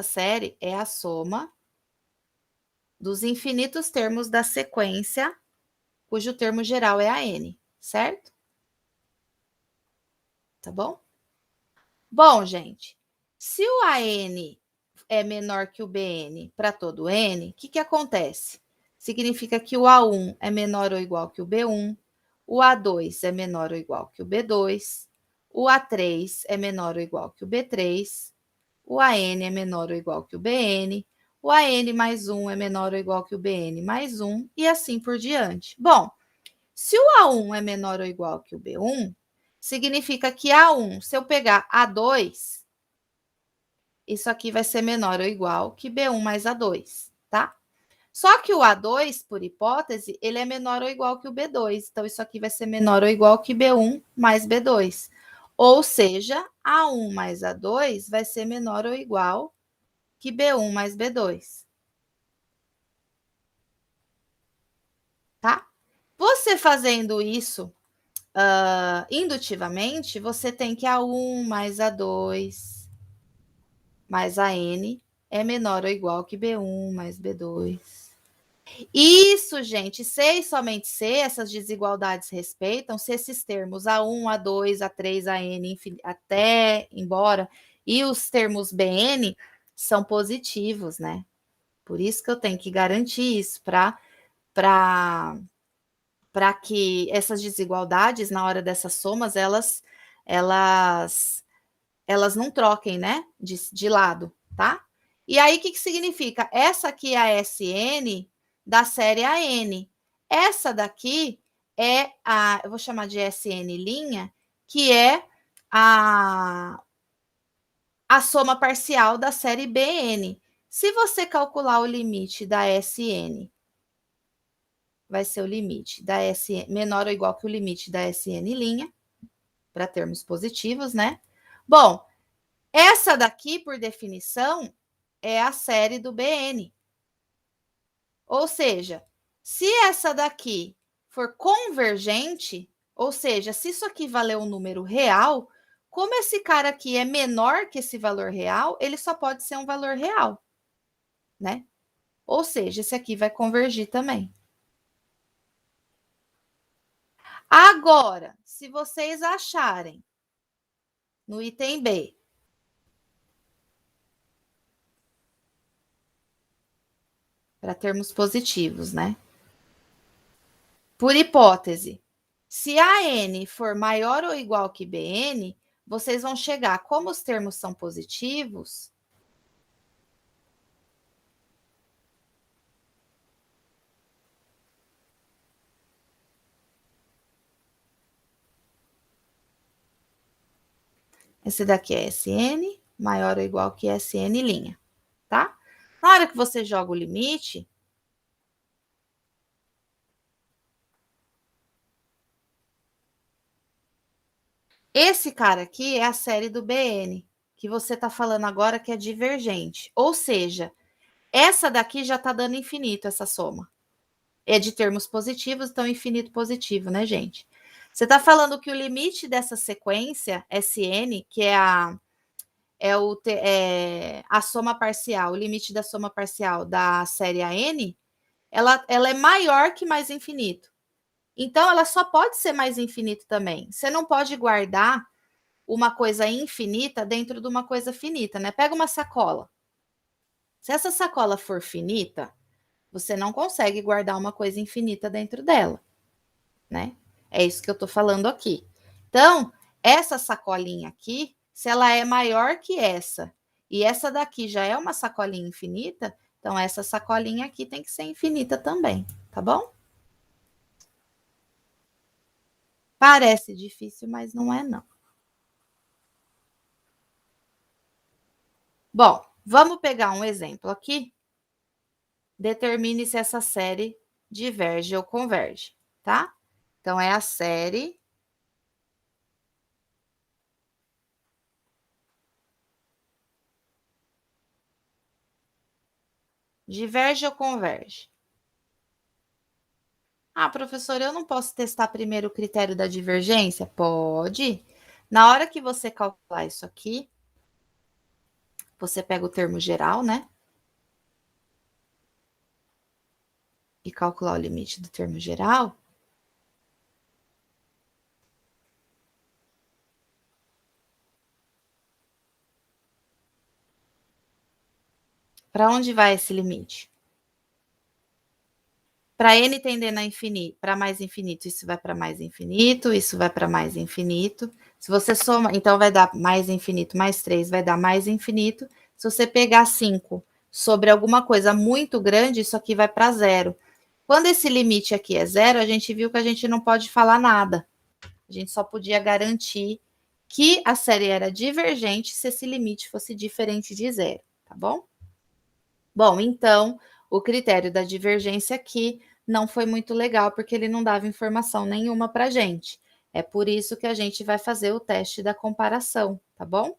série é a soma dos infinitos termos da sequência, cujo termo geral é a n, certo? Tá bom? Bom, gente, se o AN é menor que o BN para todo N, o que acontece? Significa que o A1 é menor ou igual que o B1, o A2 é menor ou igual que o B2, o A3 é menor ou igual que o B3, o AN é menor ou igual que o BN, o AN mais 1 é menor ou igual que o BN mais 1, e assim por diante. Bom, se o A1 é menor ou igual que o B1, significa que A1, se eu pegar A2, isso aqui vai ser menor ou igual que B1 mais A2, tá? Só que o A2, por hipótese, ele é menor ou igual que o B2. Então, isso aqui vai ser menor ou igual que B1 mais B2. Ou seja, A1 mais A2 vai ser menor ou igual que B1 mais B2. Tá? Você fazendo isso indutivamente, você tem que A1 mais A2 mais AN é menor ou igual que B1 mais B2. Isso, gente, se e somente se essas desigualdades respeitam, se esses termos A1, A2, A3, AN, até embora, e os termos BN são positivos, né? Por isso que eu tenho que garantir isso para que essas desigualdades, na hora dessas somas, elas não troquem, né? De lado, tá? E aí, o que significa? Essa aqui é a SN da série AN. Essa daqui é eu vou chamar de SN', que é a soma parcial da série BN. Se você calcular o limite da SN, vai ser o limite da SN menor ou igual que o limite da SN', para termos positivos, né? Bom, essa daqui, por definição, é a série do BN. Ou seja, se essa daqui for convergente, ou seja, se isso aqui valer um número real, como esse cara aqui é menor que esse valor real, ele só pode ser um valor real, né? Ou seja, esse aqui vai convergir também. Agora, se vocês acharem no item B para termos positivos, né? Por hipótese, se AN for maior ou igual que BN, vocês vão chegar, como os termos são positivos, esse daqui é SN maior ou igual que SN', tá? Na hora que você joga o limite, esse cara aqui é a série do BN, que você está falando agora que é divergente. Ou seja, essa daqui já está dando infinito, essa soma. É de termos positivos, então infinito positivo, né, gente? Você está falando que o limite dessa sequência, Sn, que é a soma parcial, o limite da soma parcial da série AN, ela é maior que mais infinito. Então, ela só pode ser mais infinito também. Você não pode guardar uma coisa infinita dentro de uma coisa finita, né? Pega uma sacola. Se essa sacola for finita, você não consegue guardar uma coisa infinita dentro dela, né? É isso que eu tô falando aqui. Então, essa sacolinha aqui, se ela é maior que essa, e essa daqui já é uma sacolinha infinita, então essa sacolinha aqui tem que ser infinita também, tá bom? Parece difícil, mas não é não. Bom, vamos pegar um exemplo aqui. Determine se essa série diverge ou converge, tá? Então, é a série diverge ou converge? Ah, professor, eu não posso testar primeiro o critério da divergência? Pode. Na hora que você calcular isso aqui, você pega o termo geral, né? E calcular o limite do termo geral. Para onde vai esse limite? Para n tendendo a infinito, para mais infinito, isso vai para mais infinito, isso vai para mais infinito. Se você soma, então vai dar mais infinito mais 3, vai dar mais infinito. Se você pegar 5 sobre alguma coisa muito grande, isso aqui vai para zero. Quando esse limite aqui é zero, a gente viu que a gente não pode falar nada. A gente só podia garantir que a série era divergente se esse limite fosse diferente de zero, tá bom? Bom, então, o critério da divergência aqui não foi muito legal, porque ele não dava informação nenhuma para a gente. É por isso que a gente vai fazer o teste da comparação, tá bom?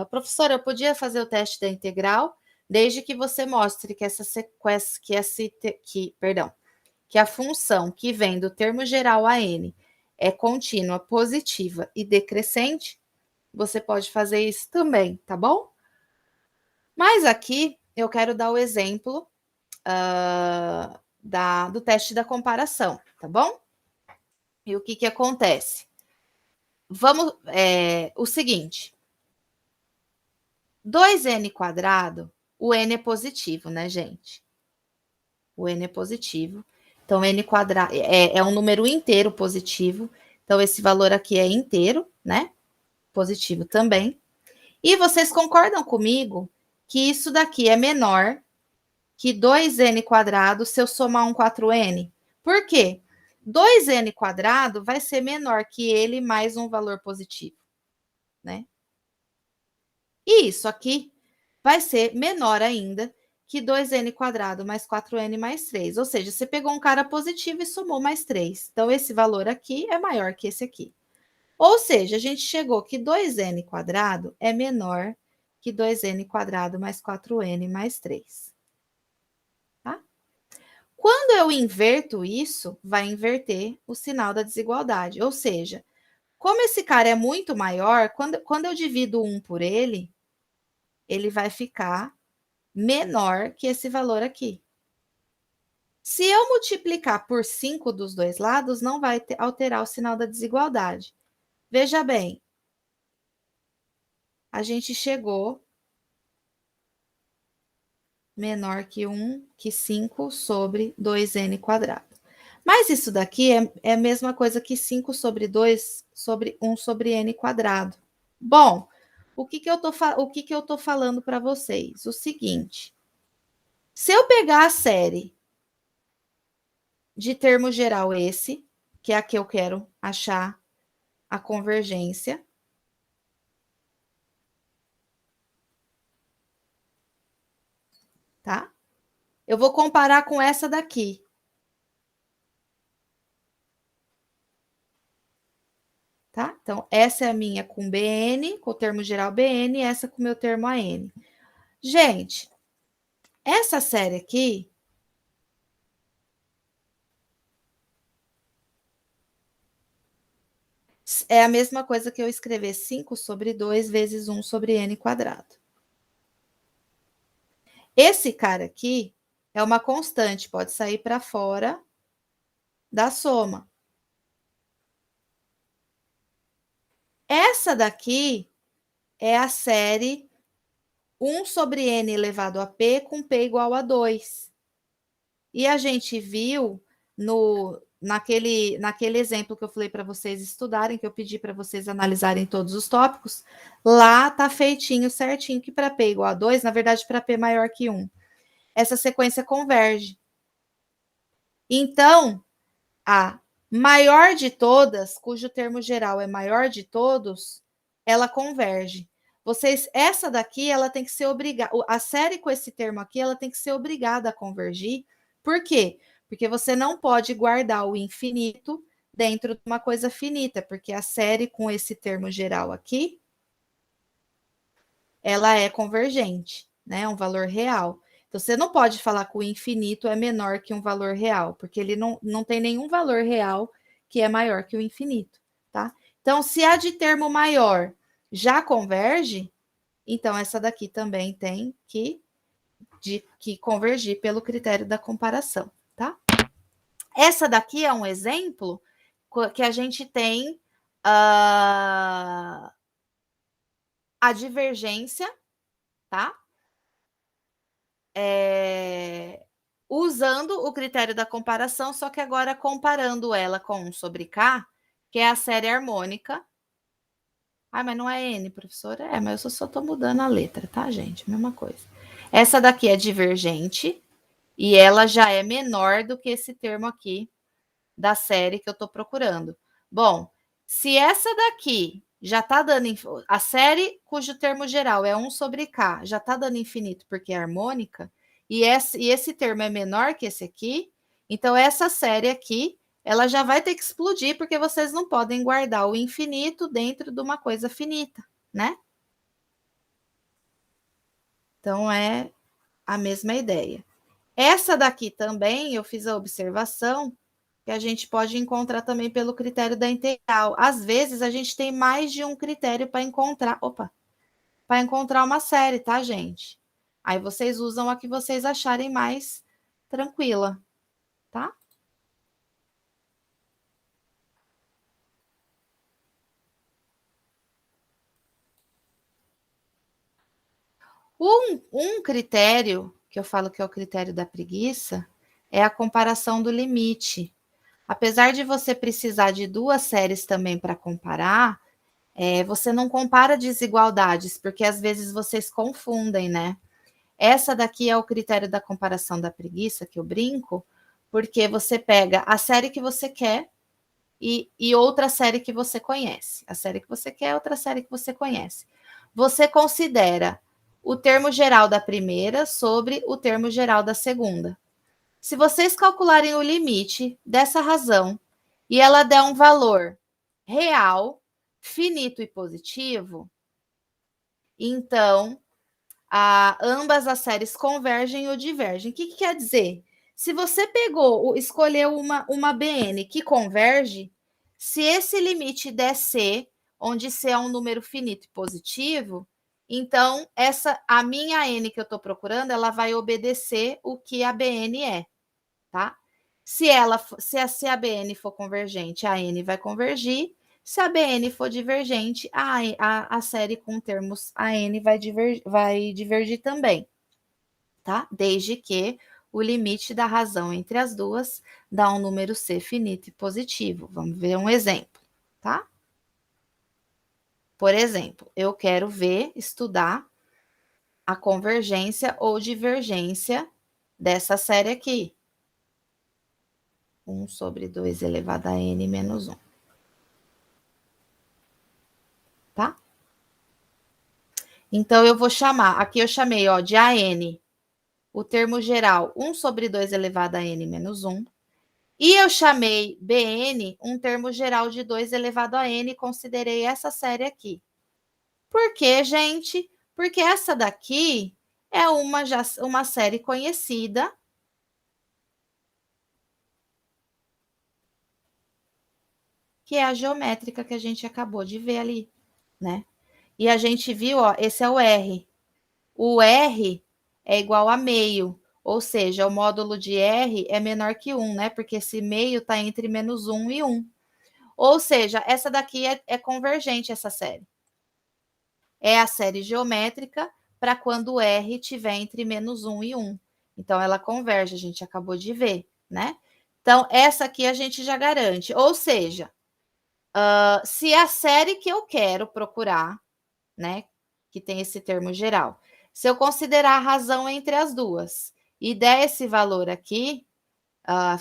Professora, eu podia fazer o teste da integral, desde que você mostre que essa sequência, que a função que vem do termo geral a n é contínua, positiva e decrescente, você pode fazer isso também, tá bom? Mas aqui eu quero dar o exemplo do teste da comparação, tá bom? E o que acontece? Vamos, o seguinte, 2n quadrado, o n é positivo, né, gente? O n é positivo. Então, n quadrado é um número inteiro positivo. Então, esse valor aqui é inteiro, né? Positivo também. E vocês concordam comigo que isso daqui é menor que 2n quadrado se eu somar um 4n? Por quê? 2n quadrado vai ser menor que ele mais um valor positivo, né? E isso aqui vai ser menor ainda que 2n quadrado mais 4n mais 3. Ou seja, você pegou um cara positivo e somou mais 3. Então, esse valor aqui é maior que esse aqui. Ou seja, a gente chegou que 2n quadrado é menor que 2n quadrado mais 4n mais 3. Tá? Quando eu inverto isso, vai inverter o sinal da desigualdade. Ou seja, como esse cara é muito maior, quando eu divido 1 por ele vai ficar menor que esse valor aqui. Se eu multiplicar por 5 dos dois lados, não vai alterar o sinal da desigualdade. Veja bem, a gente chegou menor que 5 sobre 2n quadrado. Mas isso daqui é a mesma coisa que 5 sobre 2 sobre 1 sobre n quadrado. Bom, o que eu tô falando para vocês? O seguinte, se eu pegar a série de termo geral esse, que é a que eu quero achar a convergência, tá? Eu vou comparar com essa daqui. Tá? Então, essa é a minha com BN, com o termo geral BN, e essa com o meu termo AN. Gente, essa série aqui É a mesma coisa que eu escrever 5 sobre 2 vezes 1 sobre n quadrado. Esse cara aqui é uma constante, pode sair para fora da soma. Essa daqui é a série 1 sobre n elevado a p com p igual a 2. E a gente viu naquele exemplo que eu falei para vocês estudarem, que eu pedi para vocês analisarem todos os tópicos, lá tá feitinho certinho que para p igual a 2, na verdade para p maior que 1, essa sequência converge. Então, a maior de todas, cujo termo geral é maior de todos, ela converge. Essa daqui, ela tem que ser obrigada, a série com esse termo aqui, ela tem que ser obrigada a convergir. Por quê? Porque você não pode guardar o infinito dentro de uma coisa finita, porque a série com esse termo geral aqui, ela é convergente, né? É um valor real. Então, você não pode falar que o infinito é menor que um valor real, porque ele não tem nenhum valor real que é maior que o infinito, tá? Então, se a de termo maior já converge, então essa daqui também tem que convergir pelo critério da comparação, tá? Essa daqui é um exemplo que a gente tem a divergência, tá? Usando o critério da comparação, só que agora comparando ela com 1 sobre K, que é a série harmônica. Ah, mas não é N, professora? É, mas eu só estou mudando a letra, tá, gente? Mesma coisa. Essa daqui é divergente e ela já é menor do que esse termo aqui da série que eu estou procurando. Bom, se essa daqui já está dando... A série cujo termo geral é 1 sobre K já está dando infinito porque é harmônica, e esse termo é menor que esse aqui, então essa série aqui, ela já vai ter que explodir, porque vocês não podem guardar o infinito dentro de uma coisa finita, né? Então, é a mesma ideia. Essa daqui também, eu fiz a observação que a gente pode encontrar também pelo critério da integral. Às vezes, a gente tem mais de um critério para encontrar... para encontrar uma série, tá, gente? Aí vocês usam a que vocês acharem mais tranquila, tá? Um critério, que eu falo que é o critério da preguiça, é a comparação do limite. Apesar de você precisar de 2 séries também para comparar, você não compara desigualdades, porque às vezes vocês confundem, né? Essa daqui é o critério da comparação da preguiça, que eu brinco, porque você pega a série que você quer e outra série que você conhece. A série que você quer, outra série que você conhece. Você considera o termo geral da primeira sobre o termo geral da segunda. Se vocês calcularem o limite dessa razão e ela der um valor real, finito e positivo, então ambas as séries convergem ou divergem. O que quer dizer? Se você escolheu uma BN que converge, se esse limite der C, onde C é um número finito e positivo, então a minha N que eu estou procurando, ela vai obedecer o que a BN é, tá? Se a BN for convergente, a N vai convergir. Se a BN for divergente, a série com termos AN vai divergir também, tá? Desde que o limite da razão entre as duas dá um número C finito e positivo. Vamos ver um exemplo, tá? Por exemplo, eu quero estudar a convergência ou divergência dessa série aqui. 1 sobre 2 elevado a n menos 1. Tá? Então, eu vou chamar, aqui eu chamei de AN, o termo geral 1 sobre 2 elevado a n menos 1. E eu chamei BN um termo geral de 2 elevado a n, considerei essa série aqui. Por quê, gente? Porque essa daqui é uma série conhecida. que é a geométrica que a gente acabou de ver ali, né? E a gente viu, ó, esse é o R. O R é igual a meio, ou seja, o módulo de R é menor que 1, né? Porque esse meio está entre menos 1 e 1. Ou seja, essa daqui é convergente, essa série. É a série geométrica para quando o R estiver entre menos 1 e 1. Então, ela converge, a gente acabou de ver, né? Então, essa aqui a gente já garante. Ou seja, se a série que eu quero procurar, né, que tem esse termo geral, se eu considerar a razão entre as duas e der esse valor aqui,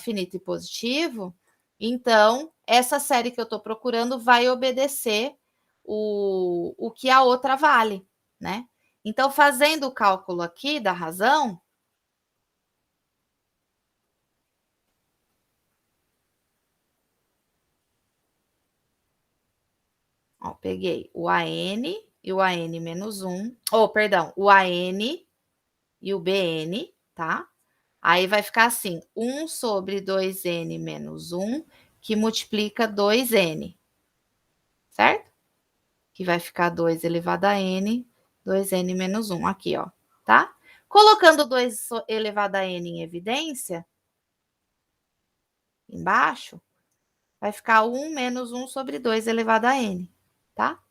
finito e positivo, então essa série que eu estou procurando vai obedecer o que a outra vale, né? Então, fazendo o cálculo aqui da razão, ó, peguei o AN e o AN menos 1, perdão, o AN e o BN, tá? Aí vai ficar assim, 1 sobre 2n menos 1, que multiplica 2n, certo? Que vai ficar 2 elevado a n, 2n menos 1, aqui, ó, tá? Colocando 2 elevado a n em evidência, embaixo, vai ficar 1 menos 1 sobre 2 elevado a n, tá?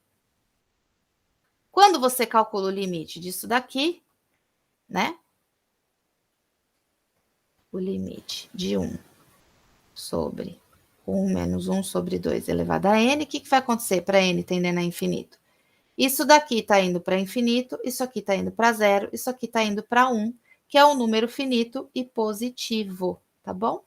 Quando você calcula o limite disso daqui, né? O limite de 1 sobre 1 menos 1 sobre 2 elevado a n, o que vai acontecer para n tendendo a infinito? Isso daqui está indo para infinito, isso aqui está indo para zero, isso aqui está indo para 1, que é um número finito e positivo, tá bom?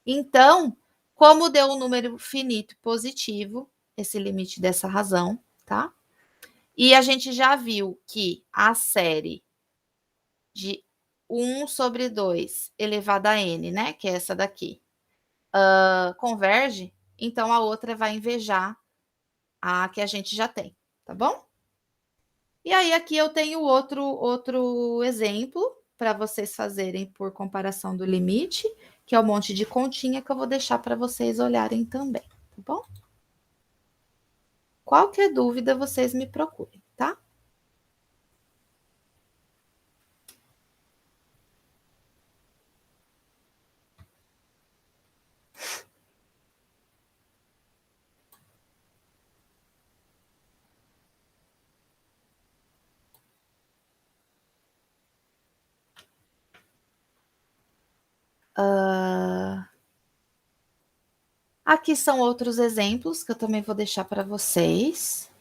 Então, como deu um número finito e positivo, esse limite dessa razão, tá? E a gente já viu que a série de 1 sobre 2 elevado a n, né, que é essa daqui, converge, então a outra vai invejar a que a gente já tem, tá bom? E aí aqui eu tenho outro exemplo para vocês fazerem por comparação do limite, que é um monte de continha que eu vou deixar para vocês olharem também, tá bom? Qualquer dúvida, vocês me procurem, tá? Aqui são outros exemplos que eu também vou deixar para vocês.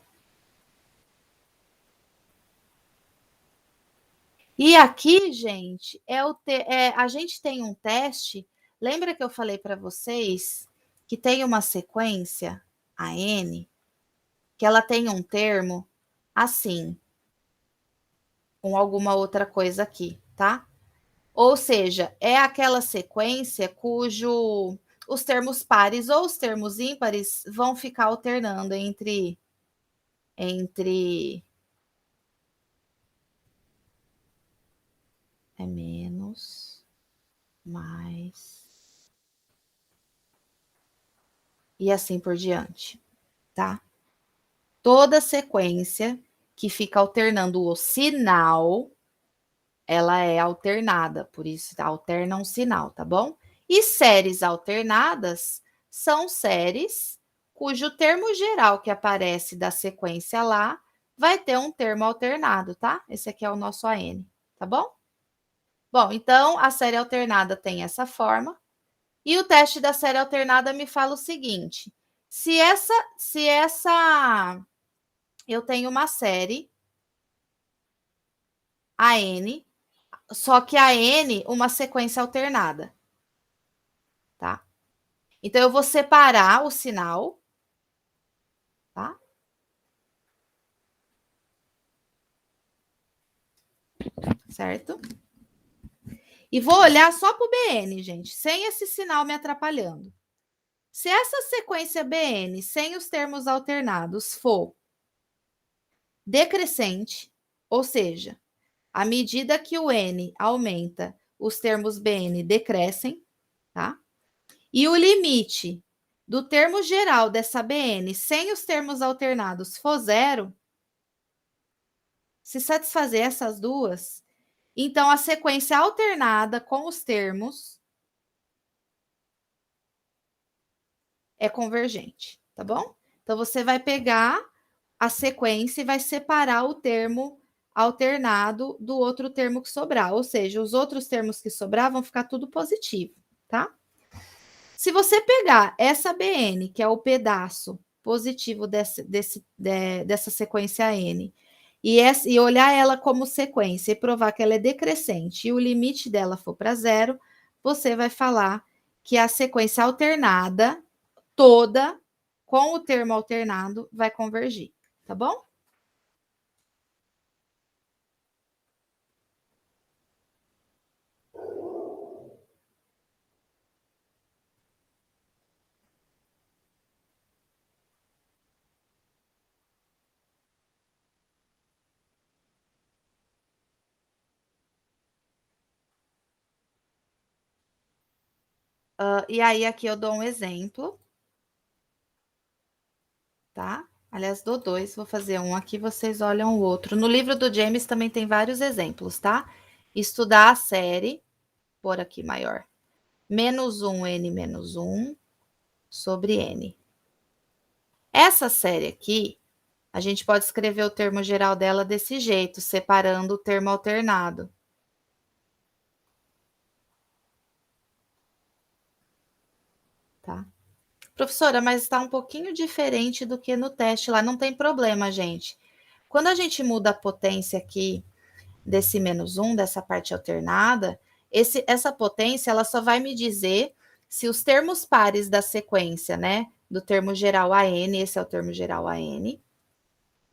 E aqui, gente, a gente tem um teste. Lembra que eu falei para vocês que tem uma sequência, a N, que ela tem um termo assim, com alguma outra coisa aqui, tá? Ou seja, é aquela sequência cujo os termos pares ou os termos ímpares vão ficar alternando entre menos, mais e assim por diante, tá? Toda sequência que fica alternando o sinal, ela é alternada, por isso alterna um sinal, tá bom? E séries alternadas são séries cujo termo geral que aparece da sequência lá vai ter um termo alternado, tá? Esse aqui é o nosso AN, tá bom? Bom, então a série alternada tem essa forma. E o teste da série alternada me fala o seguinte: se essa eu tenho uma série AN, só que a N uma sequência alternada, tá? Então eu vou separar o sinal, tá? Certo? E vou olhar só para o BN, gente, sem esse sinal me atrapalhando. Se essa sequência BN sem os termos alternados for decrescente, ou seja, à medida que o N aumenta, os termos BN decrescem, tá? E o limite do termo geral dessa BN sem os termos alternados for zero, se satisfazer essas duas, então a sequência alternada com os termos é convergente, tá bom? Então você vai pegar a sequência e vai separar o termo alternado do outro termo que sobrar, ou seja, os outros termos que sobrar vão ficar tudo positivo, tá? Se você pegar essa BN, que é o pedaço positivo dessa sequência N, e olhar ela como sequência e provar que ela é decrescente e o limite dela for para zero, você vai falar que a sequência alternada toda com o termo alternado vai convergir, tá bom? E aí aqui eu dou um exemplo, tá? Aliás, dou dois, vou fazer um aqui, vocês olham o outro. No livro do James também tem vários exemplos, tá? Estudar a série, por aqui maior, menos 1 n menos 1 sobre n. Essa série aqui, a gente pode escrever o termo geral dela desse jeito, separando o termo alternado. Tá? Professora, mas está um pouquinho diferente do que no teste lá. Não tem problema, gente. Quando a gente muda a potência aqui desse menos 1, dessa parte alternada, essa potência ela só vai me dizer se os termos pares da sequência, né? Do termo geral AN, esse é o termo geral AN,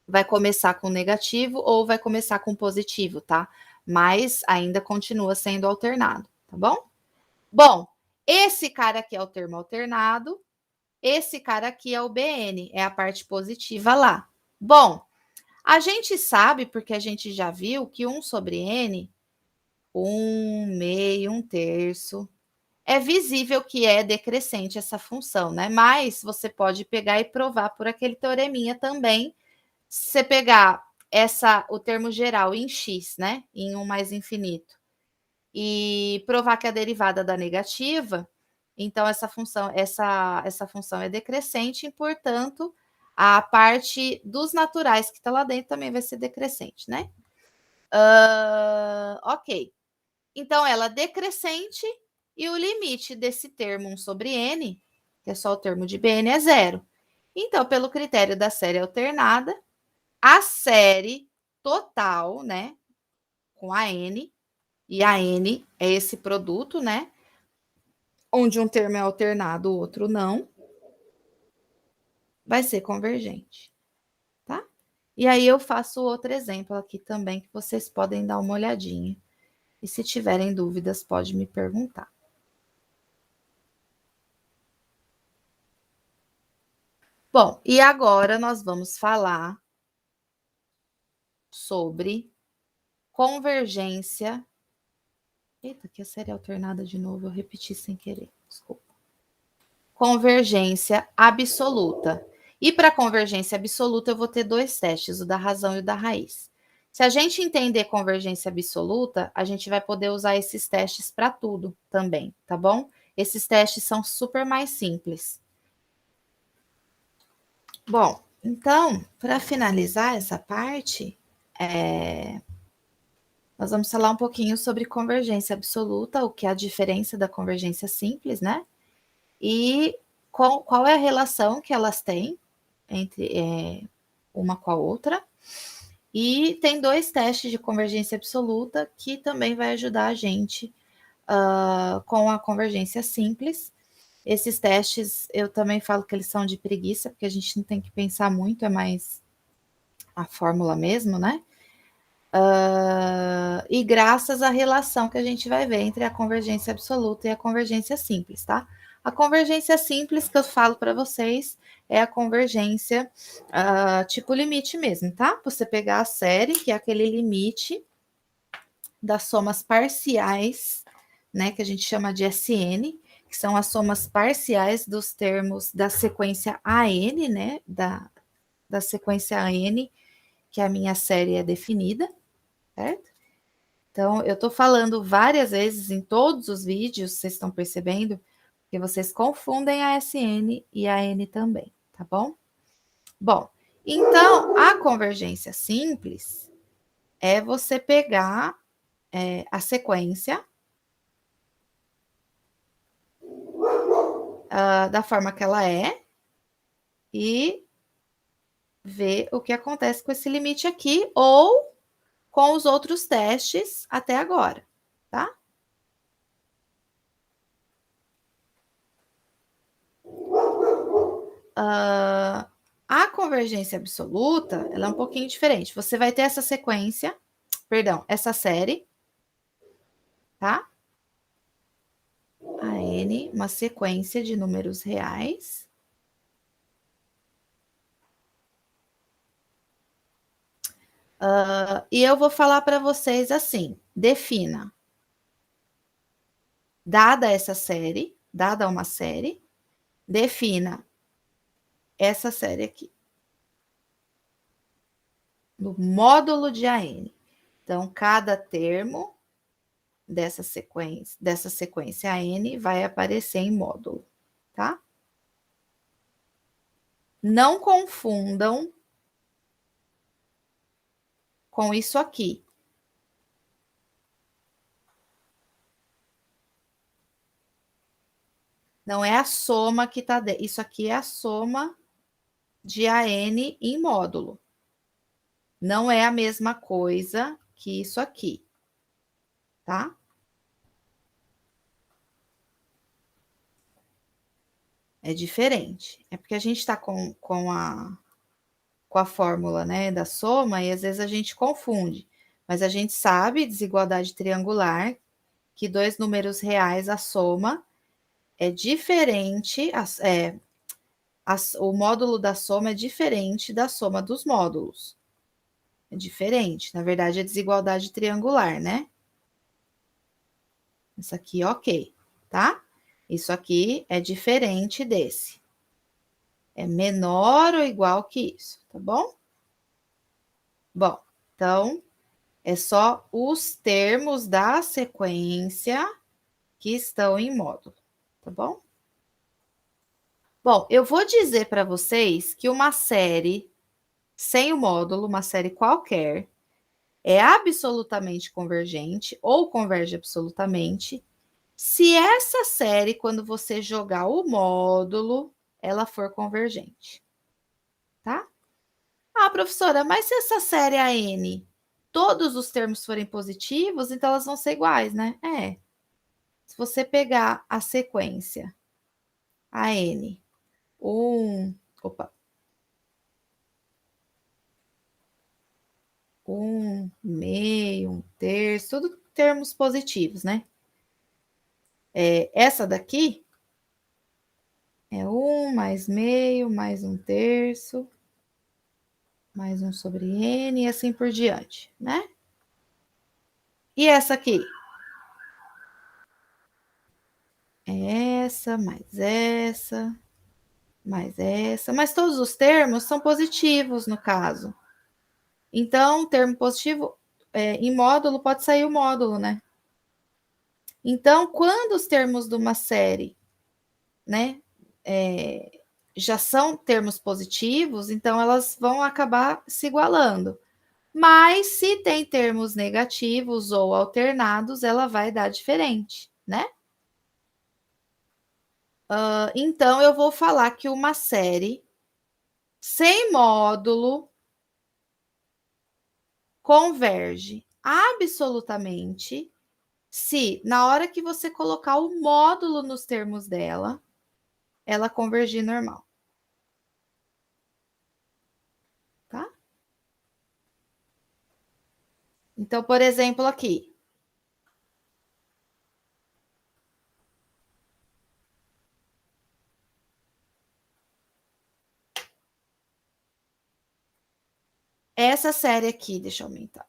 vai começar com negativo ou vai começar com positivo, tá? Mas ainda continua sendo alternado, tá bom? Bom, esse cara aqui é o termo alternado, esse cara aqui é o BN, é a parte positiva lá. Bom, a gente sabe, porque a gente já viu, que 1 sobre N, 1 meio, 1 terço, é visível que é decrescente essa função, né? Mas você pode pegar e provar por aquele teoreminha também. Se você pegar o termo geral em x, né? Em 1 mais infinito, e provar que a derivada da negativa, então essa função é decrescente, e, portanto, a parte dos naturais que está lá dentro também vai ser decrescente, né? Ok. Então, ela é decrescente e o limite desse termo 1 sobre n, que é só o termo de Bn, é zero. Então, pelo critério da série alternada, a série total, né, com a n, e a n é esse produto, né, onde um termo é alternado, o outro não, vai ser convergente, tá? E aí eu faço outro exemplo aqui também, que vocês podem dar uma olhadinha. E se tiverem dúvidas, pode me perguntar. Bom, e agora nós vamos falar sobre convergência. Eita, que a série alternada de novo, eu repeti sem querer, desculpa. Convergência absoluta. E para convergência absoluta, eu vou ter dois testes, o da razão e o da raiz. Se a gente entender convergência absoluta, a gente vai poder usar esses testes para tudo também, tá bom? Esses testes são super mais simples. Bom, então, para finalizar essa parte, nós vamos falar um pouquinho sobre convergência absoluta, o que é a diferença da convergência simples, né? E qual é a relação que elas têm entre uma com a outra. E tem dois testes de convergência absoluta que também vai ajudar a gente com a convergência simples. Esses testes eu também falo que eles são de preguiça, porque a gente não tem que pensar muito, é mais a fórmula mesmo, né? E graças à relação que a gente vai ver entre a convergência absoluta e a convergência simples, tá? A convergência simples que eu falo para vocês é a convergência tipo limite mesmo, tá? Você pegar a série, que é aquele limite das somas parciais, né? Que a gente chama de SN, que que são as somas parciais dos termos da sequência AN, né? Da sequência AN, que a minha série é definida, certo? Então, eu estou falando várias vezes em todos os vídeos, vocês estão percebendo, que vocês confundem a SN e a N também, tá bom? Bom, então, a convergência simples é você pegar a sequência da forma que ela é e ver o que acontece com esse limite aqui ou com os outros testes até agora, tá? A convergência absoluta, ela é um pouquinho diferente. Você vai ter essa sequência, perdão, essa série, tá? A N, uma sequência de números reais. E eu vou falar para vocês assim: defina, dada essa série, dada uma série, defina essa série aqui, no módulo de AN. Então, cada termo dessa sequência AN vai aparecer em módulo, tá? Não confundam com isso aqui. Não é a soma que está dentro. Isso aqui é a soma de AN em módulo. Não é a mesma coisa que isso aqui, tá? É diferente. É porque a gente está com a fórmula, né, da soma e às vezes a gente confunde. Mas a gente sabe, desigualdade triangular, que dois números reais, a soma é diferente, o módulo da soma é diferente da soma dos módulos. É diferente. Na verdade, é desigualdade triangular, né? Isso aqui, ok, tá? Isso aqui é diferente desse. É menor ou igual que isso, tá bom? Bom, então, é só os termos da sequência que estão em módulo, tá bom? Bom, eu vou dizer para vocês que uma série sem o módulo, uma série qualquer, é absolutamente convergente ou converge absolutamente se essa série, quando você jogar o módulo, ela for convergente, tá? Ah, professora, mas se essa série AN, todos os termos forem positivos, então elas vão ser iguais, né? É. Se você pegar a sequência AN, opa, 1/2, 1/3, tudo termos positivos, né? Essa daqui é 1 mais meio, mais 1/3, mais 1 sobre n e assim por diante, né? E essa aqui? Essa, mais essa. Mas todos os termos são positivos no caso. Então, termo positivo, em módulo, pode sair o módulo, né? Então, quando os termos de uma série, né, já são termos positivos, então elas vão acabar se igualando. Mas se tem termos negativos ou alternados, ela vai dar diferente, né? Então, eu vou falar que uma série sem módulo converge absolutamente se, na hora que você colocar o módulo nos termos dela, ela convergir normal. Tá? Então, por exemplo, aqui. Essa série aqui, deixa eu aumentar.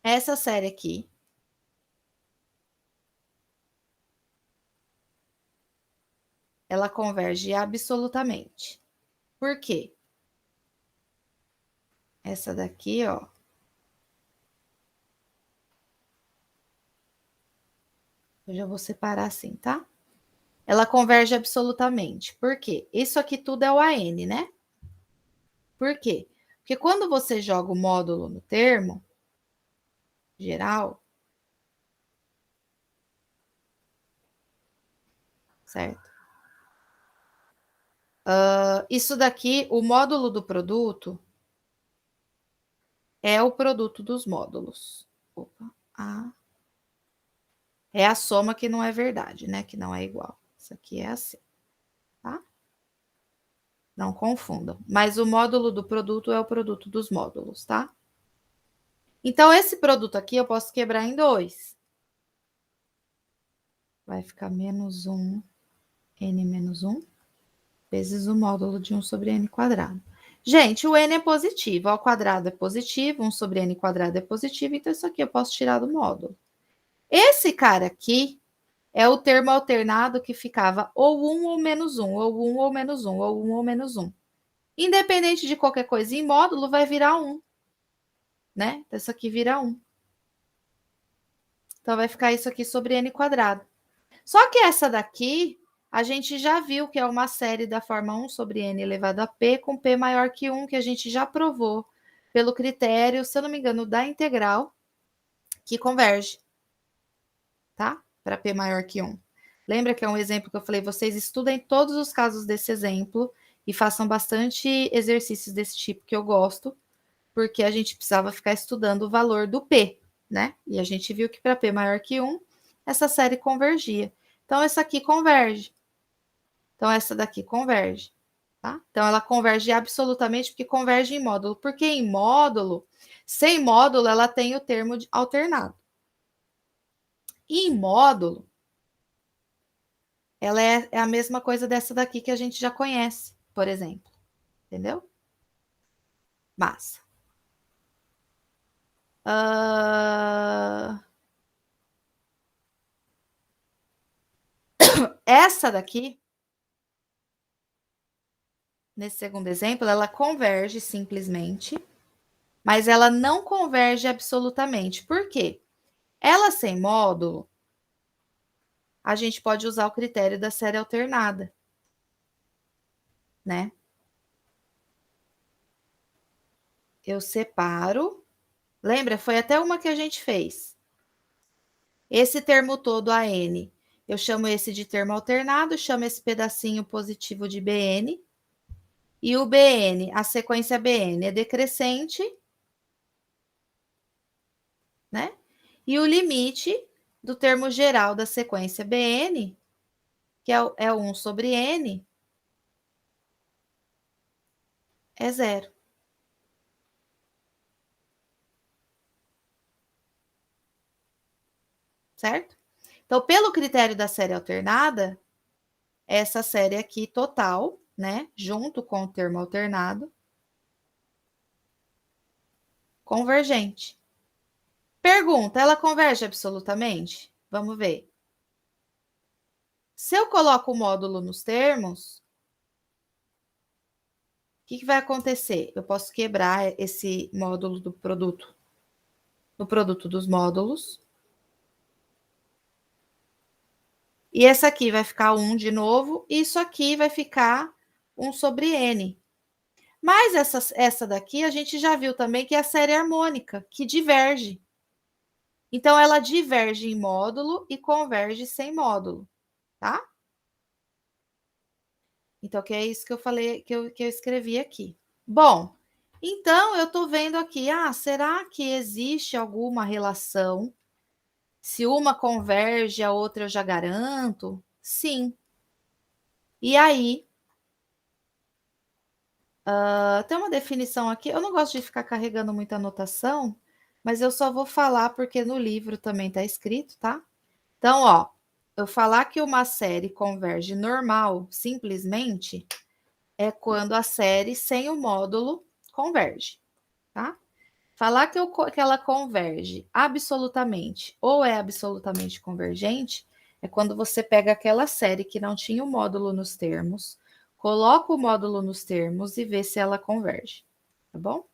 Essa série aqui, ela converge absolutamente. Por quê? Essa daqui, ó. Eu já vou separar assim, tá? Ela converge absolutamente. Por quê? Isso aqui tudo é o AN, né? Por quê? Porque quando você joga o módulo no termo geral, certo? Isso daqui, o módulo do produto, é o produto dos módulos. Opa, é a soma que não é verdade, né? Que não é igual. Isso aqui é assim, tá? Não confundam. Mas o módulo do produto é o produto dos módulos, tá? Então, esse produto aqui eu posso quebrar em 2. Vai ficar menos 1, n menos 1, vezes o módulo de 1 sobre n quadrado. Gente, o n é positivo, ao quadrado é positivo, 1 sobre n quadrado é positivo, então isso aqui eu posso tirar do módulo. Esse cara aqui é o termo alternado que ficava ou 1 ou menos 1, ou 1 ou menos 1, ou 1 ou menos 1. Independente de qualquer coisa em módulo, vai virar 1, né? Então, isso aqui vira 1. Então, vai ficar isso aqui sobre n quadrado. Só que essa daqui, a gente já viu que é uma série da forma 1 sobre n elevado a p, com p maior que 1, que a gente já provou pelo critério, se eu não me engano, da integral, que converge, tá? Para p maior que 1. Lembra que é um exemplo que eu falei, vocês estudem todos os casos desse exemplo e façam bastante exercícios desse tipo que eu gosto, porque a gente precisava ficar estudando o valor do P, né? E a gente viu que para P maior que 1, essa série convergia. Então, essa aqui converge. Então, essa daqui converge, tá? Então, ela converge absolutamente porque converge em módulo. Porque em módulo, sem módulo, ela tem o termo alternado. E em módulo, ela é a mesma coisa dessa daqui que a gente já conhece, por exemplo. Entendeu? Massa. Essa daqui, nesse segundo exemplo, ela converge simplesmente, mas ela não converge absolutamente. Por quê? Ela sem módulo, a gente pode usar o critério da série alternada, né? Eu separo. Lembra? Foi até uma que a gente fez. Esse termo todo, AN, eu chamo esse de termo alternado, chamo esse pedacinho positivo de BN. E o BN, a sequência BN é decrescente, né? E o limite do termo geral da sequência BN, que é 1 sobre N, é 0. Certo? Então, pelo critério da série alternada, essa série aqui total, né, junto com o termo alternado, convergente. Pergunta, ela converge absolutamente? Vamos ver. Se eu coloco o módulo nos termos, o que vai acontecer? Eu posso quebrar esse módulo do produto no produto dos módulos. E essa aqui vai ficar 1 de novo, e isso aqui vai ficar 1 sobre N. Mas essa daqui a gente já viu também que é a série harmônica, que diverge. Então, ela diverge em módulo e converge sem módulo, tá? Então, que é isso que eu falei, que eu escrevi aqui. Bom, então eu estou vendo aqui, será que existe alguma relação? Se uma converge, a outra eu já garanto? Sim. E aí, tem uma definição aqui, eu não gosto de ficar carregando muita anotação, mas eu só vou falar porque no livro também está escrito, tá? Então, ó, eu falar que uma série converge normal, simplesmente, é quando a série sem o módulo converge, tá? Falar que ela converge absolutamente ou é absolutamente convergente é quando você pega aquela série que não tinha o módulo nos termos, coloca o módulo nos termos e vê se ela converge, tá bom?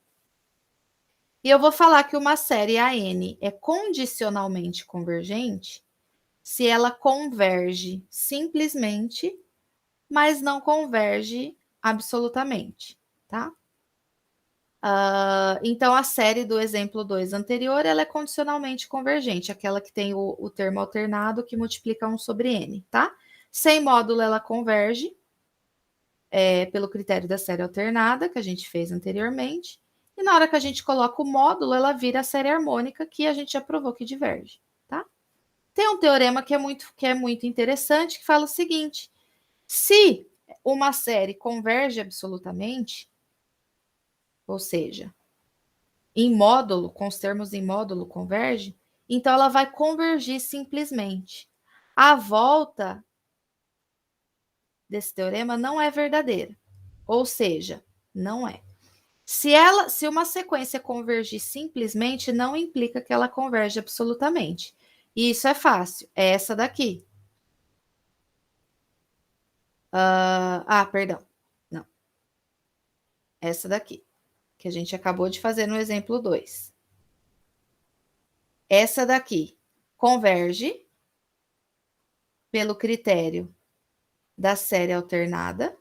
E eu vou falar que uma série AN é condicionalmente convergente se ela converge simplesmente, mas não converge absolutamente, tá? Então, a série do exemplo 2 anterior, ela é condicionalmente convergente, aquela que tem o termo alternado que multiplica 1 sobre n, tá? Sem módulo, ela converge, pelo critério da série alternada, que a gente fez anteriormente, e na hora que a gente coloca o módulo, ela vira a série harmônica, que a gente já provou que diverge, tá? Tem um teorema que é muito interessante, que fala o seguinte: se uma série converge absolutamente, ou seja, em módulo, com os termos em módulo converge, então ela vai convergir simplesmente. A volta desse teorema não é verdadeira, ou seja, não é. Se uma sequência convergir simplesmente, não implica que ela converge absolutamente. E isso é fácil, é essa daqui. Perdão. Não. Essa daqui, que a gente acabou de fazer no exemplo 2. Essa daqui converge pelo critério da série alternada,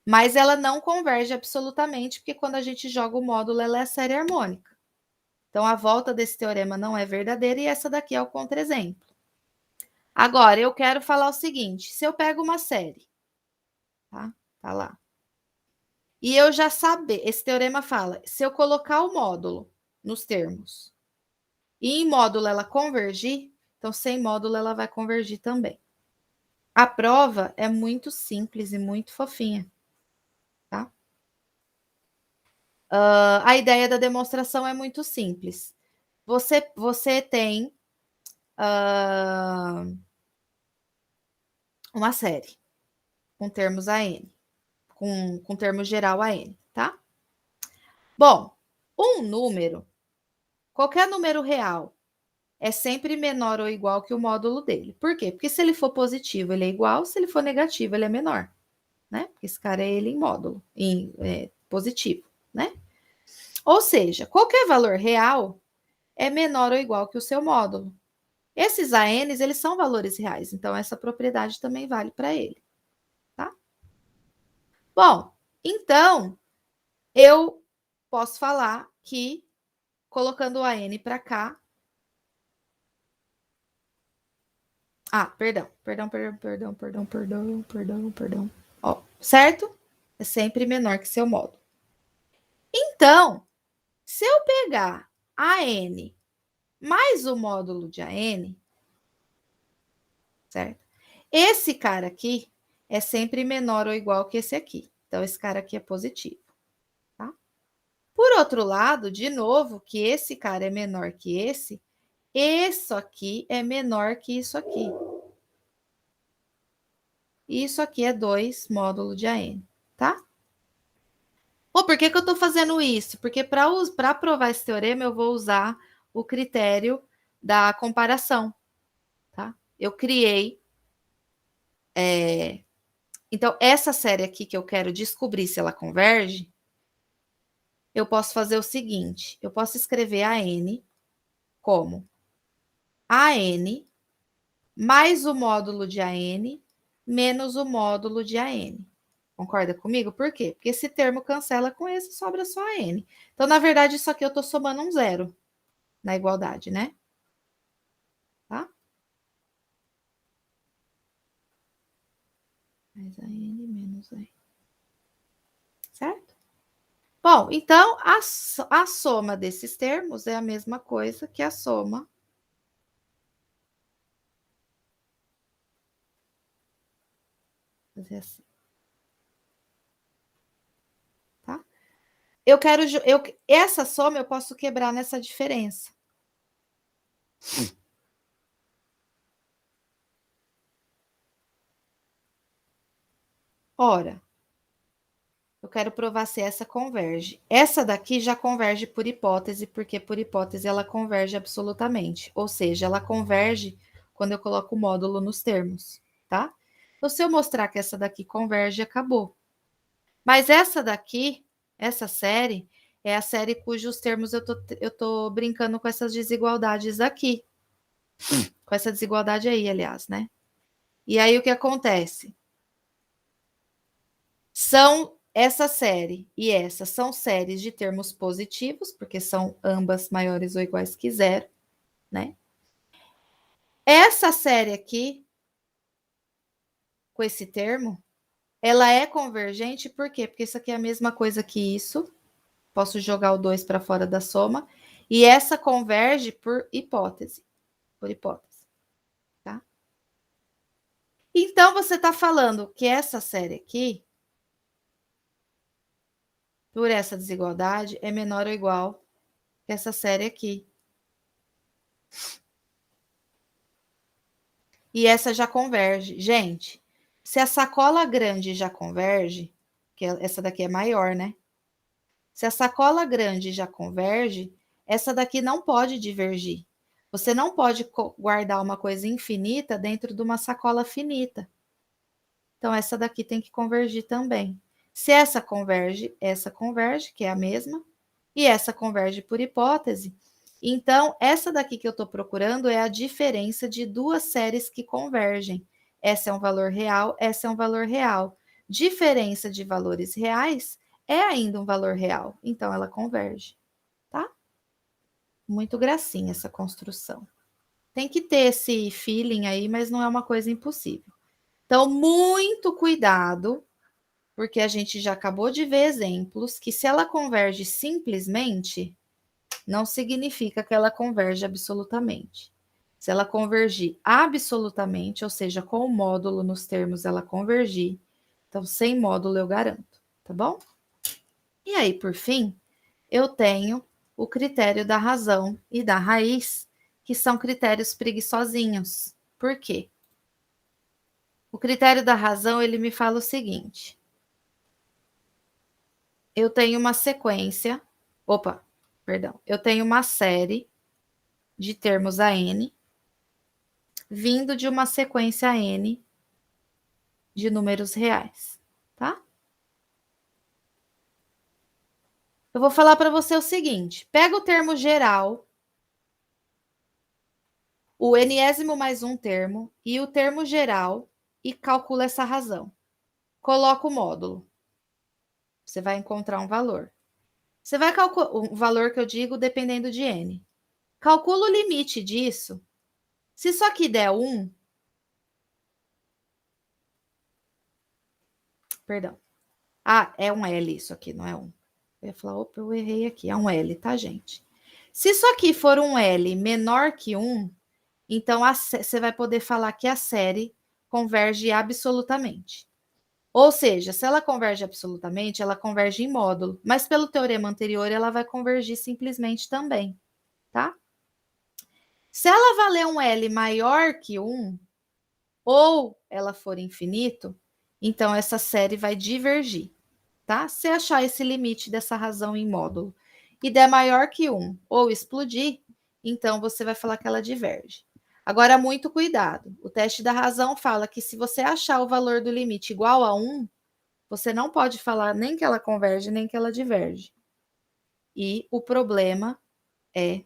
mas ela não converge absolutamente, porque quando a gente joga o módulo, ela é a série harmônica. Então, a volta desse teorema não é verdadeira e essa daqui é o contra-exemplo. Agora, eu quero falar o seguinte: se eu pego uma série, tá? Tá lá. E eu já saber, esse teorema fala, se eu colocar o módulo nos termos e em módulo ela convergir, então sem módulo ela vai convergir também. A prova é muito simples e muito fofinha, tá? A ideia da demonstração é muito simples. Você tem uma série com termos AN, com termo geral AN, tá? Bom, um número, qualquer número real, é sempre menor ou igual que o módulo dele. Por quê? Porque se ele for positivo, ele é igual, se ele for negativo, ele é menor, né? Porque esse cara é ele em módulo, positivo, né? Ou seja, qualquer valor real é menor ou igual que o seu módulo. Esses ANs, eles são valores reais, então essa propriedade também vale para ele, tá? Bom, então, eu posso falar que, colocando o AN para cá... perdão. Ó, certo? É sempre menor que seu módulo. Então, se eu pegar AN mais o módulo de AN, certo? Esse cara aqui é sempre menor ou igual que esse aqui. Então, esse cara aqui é positivo, tá? Por outro lado, de novo, que esse cara é menor que esse, isso aqui é menor que isso aqui. Isso aqui é 2 módulo de AN, tá? Por que eu estou fazendo isso? Porque para provar esse teorema, eu vou usar o critério da comparação, tá? Eu criei... Então, essa série aqui que eu quero descobrir se ela converge, eu posso fazer o seguinte: eu posso escrever AN como AN mais o módulo de AN menos o módulo de AN. Concorda comigo? Por quê? Porque esse termo cancela com esse, sobra só AN. Então, na verdade, isso aqui eu estou somando um zero na igualdade, né? Tá? Mais AN menos AN. Certo? Bom, então a soma desses termos é a mesma coisa que a soma fazer assim, tá? Essa soma eu posso quebrar nessa diferença. Ora, Eu quero provar se essa converge. Essa daqui já converge por hipótese, porque por hipótese ela converge absolutamente. Ou seja, ela converge quando eu coloco o módulo nos termos, tá? Então, se eu mostrar que essa daqui converge, acabou. Mas essa daqui, essa série, é a série cujos termos eu tô brincando com essas desigualdades aqui. Com essa desigualdade aí, aliás, né? E aí o que acontece? São essa série e essa são séries de termos positivos, porque são ambas maiores ou iguais que zero, né? Essa série aqui, com esse termo, ela é convergente, por quê? Porque isso aqui é a mesma coisa que isso. Posso jogar o 2 para fora da soma. E essa converge por hipótese. Por hipótese. Tá? Então, você está falando que essa série aqui, por essa desigualdade, é menor ou igual que essa série aqui. E essa já converge. Gente, se a sacola grande já converge, que essa daqui é maior, né? Se a sacola grande já converge, essa daqui não pode divergir. Você não pode guardar uma coisa infinita dentro de uma sacola finita. Então, essa daqui tem que convergir também. Se essa converge, que é a mesma, e essa converge por hipótese. Então, essa daqui que eu estou procurando é a diferença de duas séries que convergem. Essa é um valor real, essa é um valor real. Diferença de valores reais é ainda um valor real, então ela converge, tá? Muito gracinha essa construção. Tem que ter esse feeling aí, mas não é uma coisa impossível. Então, muito cuidado, porque a gente já acabou de ver exemplos que se ela converge simplesmente, não significa que ela converge absolutamente. Se ela convergir absolutamente, ou seja, com o módulo nos termos ela convergir, então sem módulo eu garanto, tá bom? E aí, por fim, eu tenho o critério da razão e da raiz, que são critérios preguiçosinhos. Por quê? O critério da razão, ele me fala o seguinte: eu tenho uma sequência, eu tenho uma série de termos a n, vindo de uma sequência n de números reais, tá? Eu vou falar para você o seguinte: pega o termo geral, o enésimo mais um termo, e o termo geral, e calcula essa razão. Coloca o módulo. Você vai encontrar um valor. Você vai calcular o valor que eu digo dependendo de n. Calcula o limite disso. Se isso aqui der 1, perdão. Ah, é um L isso aqui, não é 1. Eu ia falar, opa, eu errei aqui. É um L, tá, gente? Se isso aqui for um L menor que 1, então você vai poder falar que a série converge absolutamente. Ou seja, se ela converge absolutamente, ela converge em módulo. Mas pelo teorema anterior, ela vai convergir simplesmente também, tá? Se ela valer um L maior que 1, ou ela for infinito, então essa série vai divergir, tá? Se achar esse limite dessa razão em módulo e der maior que 1 ou explodir, então você vai falar que ela diverge. Agora, muito cuidado. O teste da razão fala que se você achar o valor do limite igual a 1, você não pode falar nem que ela converge, nem que ela diverge. E o problema é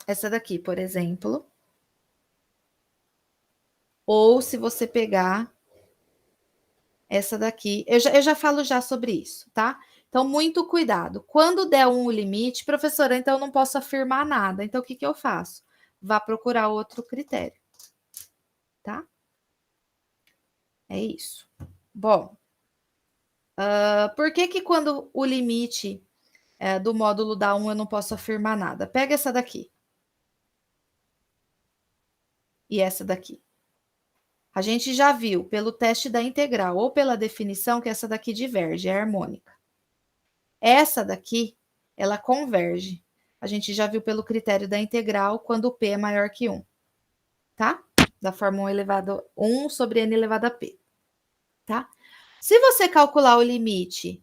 essa daqui, por exemplo. Ou se você pegar essa daqui, eu já falo já sobre isso, tá? Então, muito cuidado. Quando der um limite, professora, então eu não posso afirmar nada. Então, o que eu faço? Vá procurar outro critério, tá? É isso. Bom, por que quando o limite do módulo dá 1 eu não posso afirmar nada? Pega essa daqui. E essa daqui. A gente já viu pelo teste da integral ou pela definição que essa daqui diverge, é harmônica. Essa daqui, ela converge. a gente já viu pelo critério da integral quando o p é maior que 1, tá? Da forma 1 sobre n elevado a p, tá? Se você calcular o limite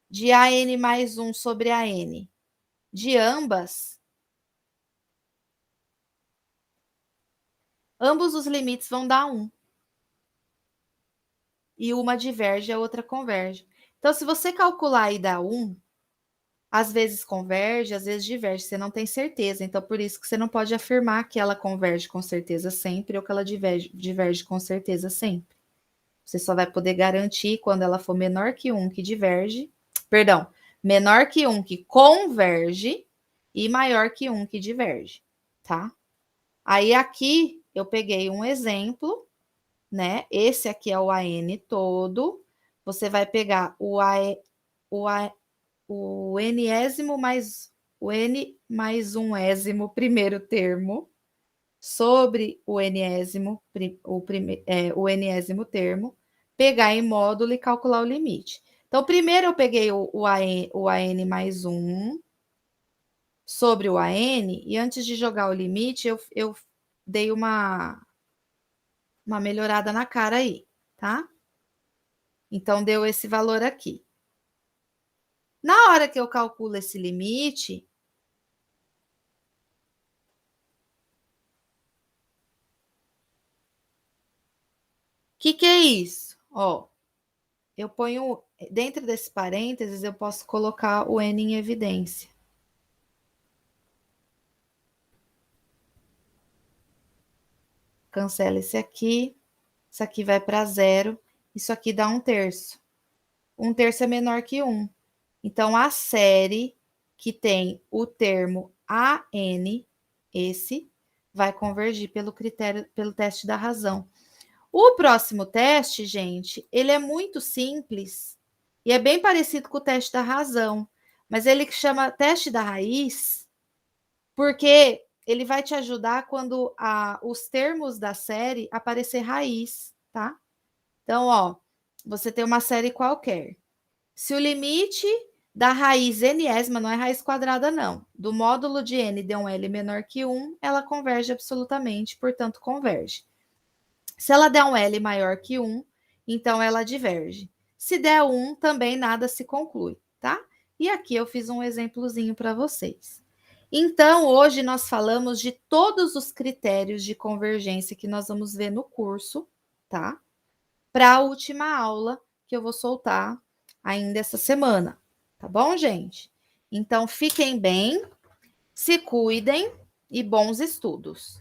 de AN mais 1 sobre AN de ambos os limites vão dar 1. E uma diverge, a outra converge. Então, se você calcular e dar 1, às vezes converge, às vezes diverge, você não tem certeza. Então, por isso que você não pode afirmar que ela converge com certeza sempre ou que ela diverge com certeza sempre. Você só vai poder garantir quando ela for menor que 1 que diverge, perdão, menor que 1 que converge e maior que 1 que diverge, tá? Aí aqui eu peguei um exemplo, né? Esse aqui é o AN todo. Você vai pegar o enésimo mais o n mais um ésimo primeiro termo sobre o enésimo, o enésimo termo, pegar em módulo e calcular o limite. Então, primeiro eu peguei o AN mais 1 sobre o AN, e antes de jogar o limite, eu dei uma melhorada na cara aí, tá? Então, deu esse valor aqui. Na hora que eu calculo esse limite, que é isso? Ó, eu ponho, dentro desse parênteses, eu posso colocar o N em evidência. Cancela esse aqui, isso aqui vai para zero, isso aqui dá 1/3. 1/3 é menor que 1. Então, a série que tem o termo AN, esse, vai convergir pelo critério, pelo teste da razão. O próximo teste, gente, ele é muito simples e é bem parecido com o teste da razão, mas ele chama teste da raiz porque ele vai te ajudar quando os termos da série aparecer raiz, tá? Então, ó, você tem uma série qualquer. Se o limite da raiz nésima, não é raiz quadrada, não, do módulo de n deu um L menor que 1, ela converge absolutamente, portanto, converge. Se ela der um L maior que 1, então ela diverge. Se der 1, também nada se conclui, tá? E aqui eu fiz um exemplozinho para vocês. Então, hoje nós falamos de todos os critérios de convergência que nós vamos ver no curso, tá? Para a última aula que eu vou soltar ainda essa semana, tá bom, gente? Então, fiquem bem, se cuidem e bons estudos.